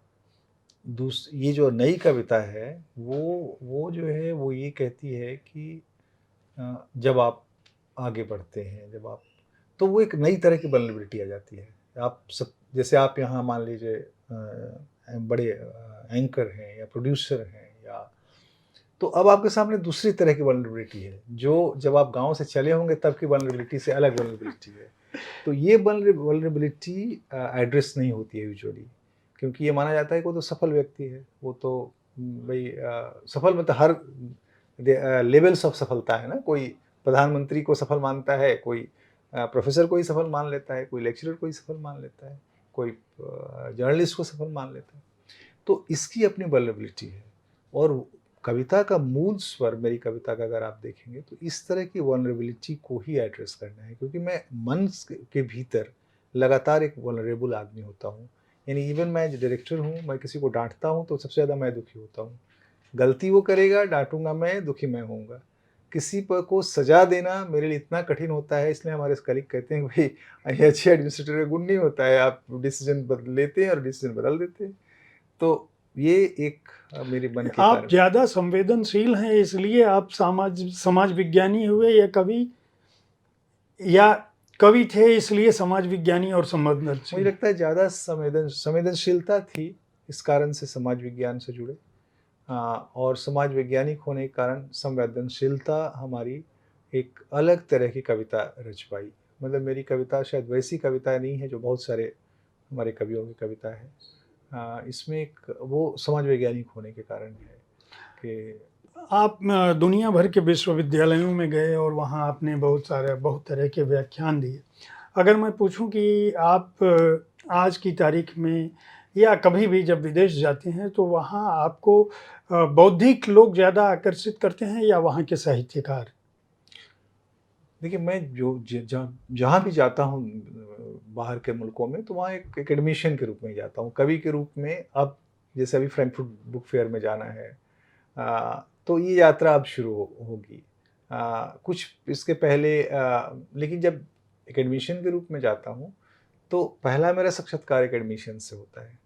ये जो नई कविता है वो जो है वो ये कहती है कि जब आप आगे बढ़ते हैं, जब आप, तो वो एक नई तरह की वल्नरेबिलिटी आ जाती है। आप सब, जैसे आप यहाँ मान लीजिए बड़े एंकर हैं या प्रोड्यूसर हैं, या तो अब आपके सामने दूसरी तरह की वल्नरेबिलिटी है, जो जब आप गांव से चले होंगे तब की वल्नरेबिलिटी से अलग वल्नरेबिलिटी है। तो ये वल्नरेबिलिटी एड्रेस नहीं होती है यूजुअली, क्योंकि ये माना जाता है कि वो तो सफल व्यक्ति है, वो तो भाई सफल मतलब हर लेवल्स ऑफ सफलता है ना, कोई प्रधानमंत्री को सफल मानता है, कोई प्रोफेसर को ही सफल मान लेता है, कोई लेक्चरर को ही सफल मान लेता है, कोई जर्नलिस्ट को सफल मान लेता है। तो इसकी अपनी वल्नरेबिलिटी है। और कविता का मूल स्वर, मेरी कविता का अगर आप देखेंगे तो इस तरह की वल्नरेबिलिटी को ही एड्रेस करना है, क्योंकि मैं मन के भीतर लगातार एक वल्नरेबल आदमी होता हूँ। यानी इवन मैं जो डायरेक्टर हूँ, मैं किसी को डांटता हूँ तो सबसे ज़्यादा मैं दुखी होता हूँ। गलती वो करेगा, डांटूंगा मैं, दुखी मैं होऊंगा। किसी पर को सजा देना मेरे लिए इतना कठिन होता है, इसलिए हमारे कलीग कहते हैं भाई ये अच्छे एडमिनिस्ट्रेटर का गुण नहीं होता है, आप डिसीजन बदल लेते हैं और डिसीजन बदल देते हैं। तो ये एक मेरे मन की आप कार्य। ज्यादा संवेदनशील हैं इसलिए आप समाज विज्ञानी हुए, या कवि, या कवि थे इसलिए समाज विज्ञानी और मुझे संवेदनशील? लगता है ज़्यादा संवेदनशीलता थी, इस कारण से समाज विज्ञान से जुड़े। और समाज वैज्ञानिक होने के कारण संवेदनशीलता हमारी एक अलग तरह की कविता रच पाई। मतलब मेरी कविता शायद वैसी कविता नहीं है जो बहुत सारे हमारे कवियों की कविता है। इसमें एक वो समाज वैज्ञानिक होने के कारण है कि आप दुनिया भर के विश्वविद्यालयों में गए और वहाँ आपने बहुत तरह के व्याख्यान दिए। अगर मैं पूछूं कि आप आज की तारीख में या कभी भी जब विदेश जाते हैं तो वहाँ आपको बौद्धिक लोग ज़्यादा आकर्षित करते हैं या वहाँ के साहित्यकार? देखिए, मैं जो जहाँ भी जाता हूँ बाहर के मुल्कों में, तो वहाँ एक एकेडमिशियन के रूप में ही जाता हूँ, कवि के रूप में। अब जैसे अभी फ्रैंकफर्ट बुक फेयर में जाना है, तो ये यात्रा अब शुरू होगी। कुछ इसके पहले लेकिन जब एकेडमिशियन के रूप में जाता हूँ, तो पहला मेरा साक्षात्कार एकेडमिशियन से होता है।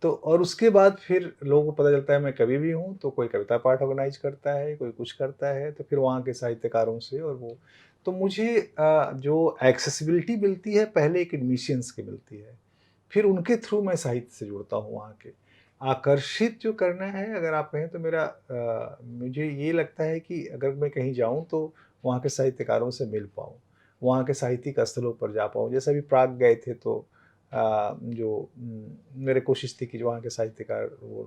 तो और उसके बाद फिर लोगों को पता चलता है मैं कवि भी हूँ, तो कोई कविता पाठ ऑर्गेनाइज करता है, कोई कुछ करता है, तो फिर वहाँ के साहित्यकारों से और वो तो मुझे जो एक्सेसिबिलिटी मिलती है पहले एकेडमिशियंस की मिलती है, फिर उनके थ्रू मैं साहित्य से जुड़ता हूँ वहाँ के। आकर्षित जो करना है अगर आप कहें तो मेरा मुझे ये लगता है कि अगर मैं कहीं जाऊँ तो वहाँ के साहित्यकारों से मिल पाऊँ, वहाँ के साहित्यिक स्थलों पर जा पाऊँ। जैसे अभी प्राग गए थे तो मेरे कोशिश थी कि जो वहाँ के साहित्यकार वो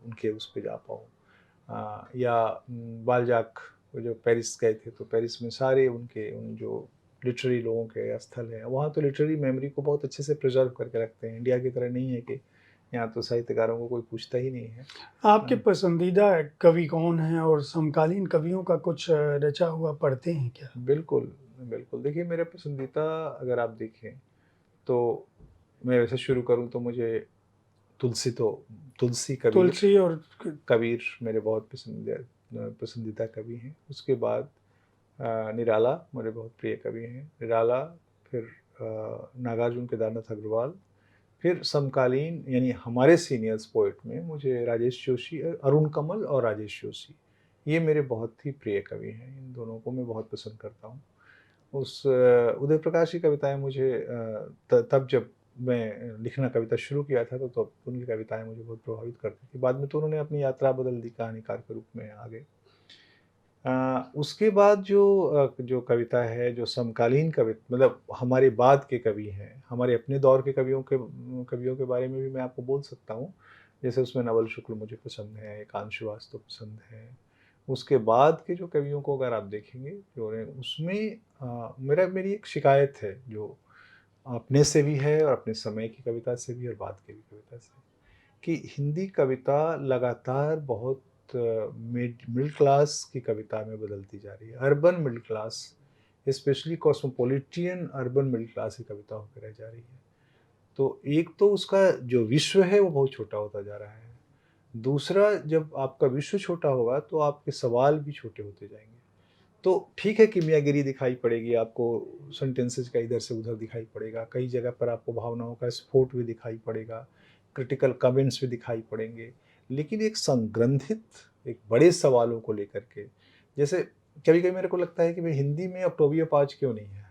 उनके उस पे जा पाऊँ। या बालज़ाक जो पेरिस गए थे तो पेरिस में सारे उनके उन जो लिटरेरी लोगों के स्थल हैं, वहाँ तो लिटरेरी मेमोरी को बहुत अच्छे से प्रिज़र्व करके रखते हैं। इंडिया की तरह नहीं है कि यहाँ तो साहित्यकारों को कोई पूछता ही नहीं है। आपके पसंदीदा कवि कौन हैं और समकालीन कवियों का कुछ रचा हुआ पढ़ते हैं क्या? बिल्कुल, बिल्कुल। देखिए, मेरे पसंदीदा अगर आप देखें तो मैं वैसे शुरू करूँ तो मुझे तुलसी, कबीर तुलसी और कबीर मेरे बहुत पसंदीदा कवि हैं। उसके बाद निराला मेरे बहुत प्रिय कवि हैं। निराला, फिर नागार्जुन केदारनाथ अग्रवाल, फिर समकालीन यानी हमारे सीनियर्स पोएट में मुझे राजेश जोशी, अरुण कमल और राजेश जोशी, ये मेरे बहुत ही प्रिय कवि हैं। इन दोनों को मैं बहुत पसंद करता हूँ। उस उदय प्रकाश की कविताएँ मुझे तब जब मैं लिखना कविता शुरू किया था तो तब उनकी कविताएँ मुझे बहुत प्रभावित करती थी। बाद में तो उन्होंने अपनी यात्रा बदल दी, कहानीकार के रूप में आ गए। उसके बाद जो कविता है, जो समकालीन मतलब हमारे बाद के कवि हैं, हमारे अपने दौर के कवियों के बारे में भी मैं आपको बोल सकता हूँ। जैसे उसमें नवल शुक्ल मुझे पसंद है, एकांत श्रीवास्तव पसंद है। उसके बाद के जो कवियों को अगर आप देखेंगे जो हैं उसमें मेरी एक शिकायत है जो अपने से भी है और अपने समय की कविता से भी और बाद की भी कविता से, कि हिंदी कविता लगातार बहुत मिडिल क्लास की कविता में बदलती जा रही है। Urban middle class, specially cosmopolitan urban middle class की कविता होकर रह जा रही है। तो एक तो उसका जो विश्व है वो बहुत छोटा होता जा रहा है। दूसरा, जब आपका विश्व छोटा होगा तो आपके सवाल भी छोटे होते जाएंगे। तो ठीक है, किमियागिरी दिखाई पड़ेगी आपको, सेंटेंसेस का इधर से उधर दिखाई पड़ेगा, कई जगह पर आपको भावनाओं का स्फोट भी दिखाई पड़ेगा, क्रिटिकल कमेंट्स भी दिखाई पड़ेंगे, लेकिन एक संग्रंथित एक बड़े सवालों को लेकर के, जैसे कभी कभी मेरे को लगता है कि भाई हिंदी में ऑक्टेविया पाज क्यों नहीं है।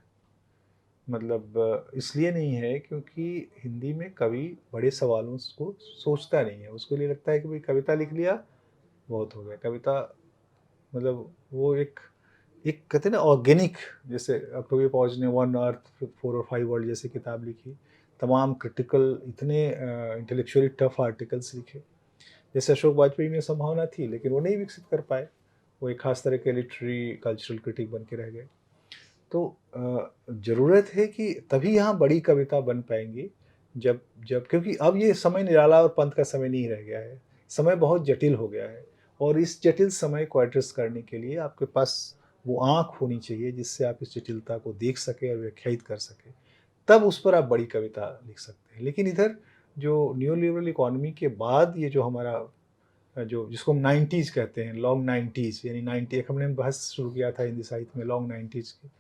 मतलब इसलिए नहीं है क्योंकि हिंदी में कवि बड़े सवालों को सोचता नहीं है, उसके लिए लगता है कि भाई कविता लिख लिया बहुत हो गया। कविता मतलब वो एक एक कहते हैं ना ऑर्गेनिक, जैसे अक्टोबियो पॉज ने वन अर्थ 4 और 5 वर्ल्ड जैसी किताब लिखी, तमाम क्रिटिकल इतने इंटेलेक्चुअली टफ आर्टिकल्स लिखे, जैसे अशोक वाजपेयी में संभावना थी लेकिन वो नहीं विकसित कर पाए, वो एक खास तरह के लिटरेरी कल्चरल क्रिटिक बन के रह गए। तो ज़रूरत है कि तभी यहाँ बड़ी कविता बन पाएंगी जब जब क्योंकि अब ये समय निराला और पंत का समय नहीं रह गया है, समय बहुत जटिल हो गया है, और इस जटिल समय को एड्रेस करने के लिए आपके पास वो आँख होनी चाहिए जिससे आप इस जटिलता को देख सकें और व्याख्यायित कर सकें, तब उस पर आप बड़ी कविता लिख सकते हैं। लेकिन इधर जो न्यू लिबरल इकोनॉमी के बाद ये जो हमारा जो जिसको हम 90s कहते हैं, लॉन्ग 90s, यानी 90 एक हमने बहस शुरू किया था हिंदी साहित्य में लॉन्ग 90s की।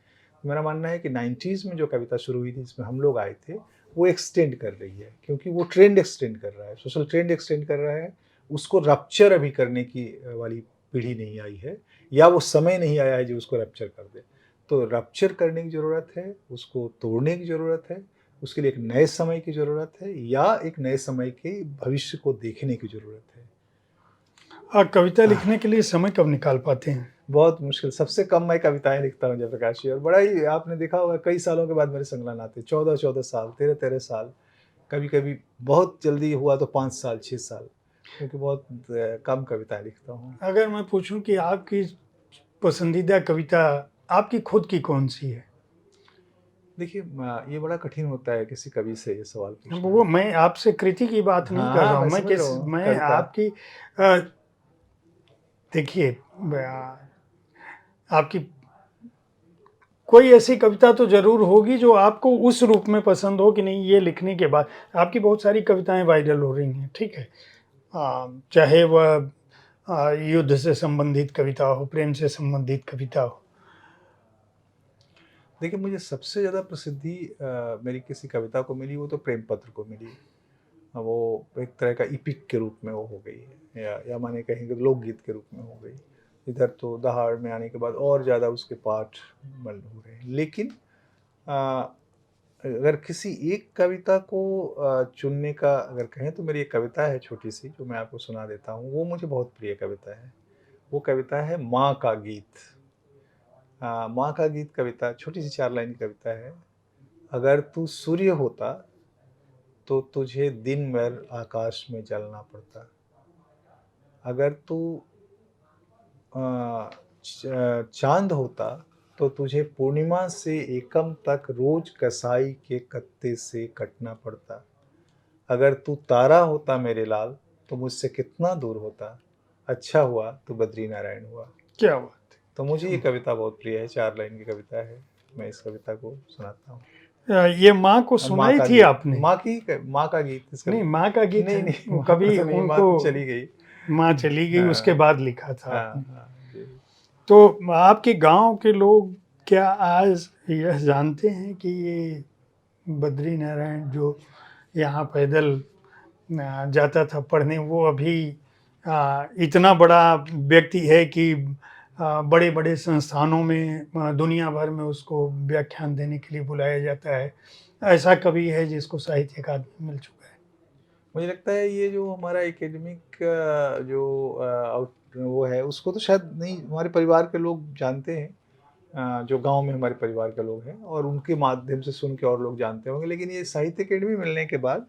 मेरा मानना है कि 90s में जो कविता शुरू हुई थी जिसमें हम लोग आए थे, वो एक्सटेंड कर रही है, क्योंकि वो ट्रेंड एक्सटेंड कर रहा है, सोशल ट्रेंड एक्सटेंड कर रहा है। उसको रप्चर अभी करने की वाली पीढ़ी नहीं आई है, या वो समय नहीं आया है जो उसको रप्चर कर दे। तो रप्चर करने की ज़रूरत है, उसको तोड़ने की ज़रूरत है, उसके लिए एक नए समय की ज़रूरत है, या एक नए समय के भविष्य को देखने की ज़रूरत है। कविता लिखने के लिए समय कब निकाल पाते हैं? बहुत मुश्किल, सबसे कम मैं कविताएँ लिखता हूँ जयप्रकाश जी, और बड़ा ही आपने देखा होगा कई सालों के बाद मेरे संकलन आते हैं, 14-14 साल, 13-13 साल, कभी-कभी बहुत जल्दी हुआ तो 5 साल, 6 साल, क्योंकि बहुत कम कविताएँ लिखता हूँ। अगर मैं पूछूं कि आपकी पसंदीदा कविता आपकी खुद की कौन सी है? देखिए ये बड़ा कठिन होता है किसी कवि से ये सवाल अब पूछना। वो मैं आपसे कृति की बात नहीं हाँ, कर हाँ, रहा हूँ, मैं समझ रहा हूँ, मैं कविता। आपकी अ, देखिए आपकी कोई ऐसी कविता तो ज़रूर होगी जो आपको उस रूप में पसंद हो कि नहीं, ये लिखने के बाद आपकी बहुत सारी कविताएं वायरल हो रही हैं, ठीक है। चाहे वह युद्ध से संबंधित कविता हो, प्रेम से संबंधित कविता हो। देखिए, मुझे सबसे ज़्यादा प्रसिद्धि मेरी किसी कविता को मिली, वो तो प्रेम पत्र को मिली। वो एक तरह का एपिक के रूप में वो हो गई है, या माने कहें कि लोकगीत के रूप में हो गई। इधर तो दहाड़ में आने के बाद और ज़्यादा उसके पाठ बन हो रहे हैं। लेकिन अ, अगर किसी एक कविता को चुनने का अगर कहें, तो मेरी एक कविता है छोटी-सी जो मैं आपको सुना देता हूँ, वो मुझे बहुत प्रिय कविता है। वो कविता है माँ का गीत। माँ का गीत कविता छोटी-सी 4 लाइन की कविता है। अगर तू सूर्य होता तो तुझे दिन भर आकाश में जलना पड़ता। अगर तू चाँद होता तो तुझे पूर्णिमा से एकम तक रोज कसाई के कत्ते से कटना पड़ता। अगर तू तारा होता मेरे लाल तो मुझसे कितना दूर होता। अच्छा हुआ तू बद्रीनारायण हुआ। क्या बात तो मुझे ये है। कविता बहुत प्रिय है, 4 लाइन की कविता है। मैं इस कविता को सुनाता हूँ। ये माँ को माँ सुनाई का थी गीत, आपने? माँ का गीत इस नहीं, कविता। माँ का गीत नहीं, है, नहीं, वो माँ का कभी तो नहीं, माँ उनको तो चली गई। माँ चली गई उसके हाँ, बाद लिखा था हाँ, आपने। हाँ, जी। तो आपके गांव के लोग क्या आज यह जानते हैं कि ये बद्री नारायण जो यहाँ पैदल जाता था पढ़ने, वो अभी इतना बड़ा व्यक्ति है कि बड़े बड़े संस्थानों में दुनिया भर में उसको व्याख्यान देने के लिए बुलाया जाता है? ऐसा कवि है जिसको साहित्य अकादमी मिल चुका है? मुझे लगता है ये जो हमारा एकेडमिक जो वो है, उसको तो शायद नहीं हमारे परिवार के लोग जानते हैं। जो गाँव में हमारे परिवार के लोग हैं, और उनके माध्यम से सुन के और लोग जानते होंगे। लेकिन ये साहित्य अकेडमी मिलने के बाद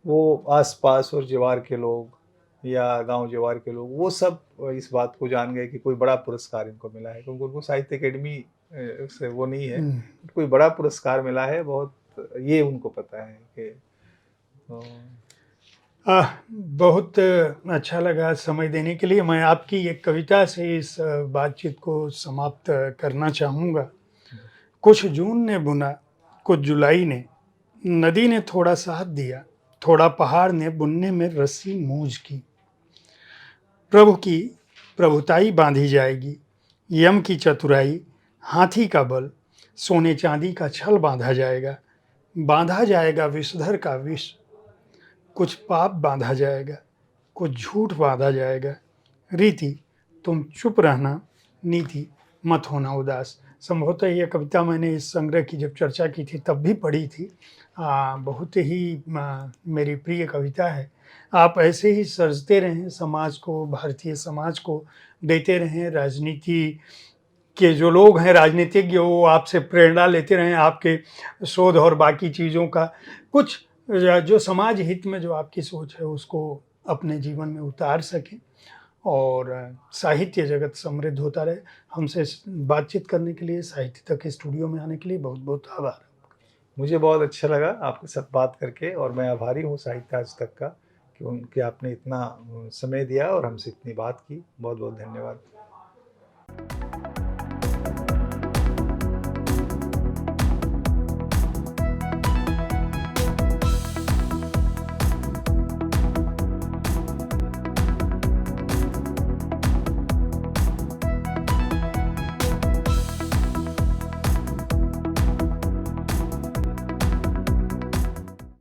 वो आस-पास और जवार के लोग या गाँव जवार के लोग, वो सब इस बात को जान गए कि कोई बड़ा पुरस्कार इनको मिला है, क्योंकि उनको साहित्य अकेडमी से वो नहीं है, हम्म। कोई बड़ा पुरस्कार मिला है बहुत, ये उनको पता है कि तो बहुत अच्छा लगा समय देने के लिए। मैं आपकी एक कविता से इस बातचीत को समाप्त करना चाहूँगा। कुछ जून ने बुना, कुछ जुलाई ने, नदी ने थोड़ा साथ दिया, थोड़ा पहाड़ ने बुनने में रस्सी मूंज की। प्रभु की प्रभुताई बांधी जाएगी, यम की चतुराई, हाथी का बल, सोने चांदी का छल बांधा जाएगा विषधर का विष। कुछ पाप बांधा जाएगा, कुछ झूठ बांधा जाएगा। रीति तुम चुप रहना, नीति मत होना उदास। संभवतः यह कविता मैंने इस संग्रह की जब चर्चा की थी तब भी पढ़ी थी। बहुत ही मेरी प्रिय कविता है। आप ऐसे ही सृजते रहें, समाज को, भारतीय समाज को देते रहें। राजनीति के जो लोग हैं, राजनीतिज्ञ, वो आपसे प्रेरणा लेते रहें, आपके शोध और बाकी चीज़ों का कुछ जो समाज हित में जो आपकी सोच है उसको अपने जीवन में उतार सकें, और साहित्य जगत समृद्ध होता रहे। हमसे बातचीत करने के लिए, साहित्य तक स्टूडियो में आने के लिए बहुत बहुत आभार। मुझे बहुत अच्छा लगा आपके साथ बात करके, और मैं आभारी हूँ साहित्य आज तक का कि आपने इतना समय दिया और हमसे इतनी बात की। बहुत-बहुत धन्यवाद।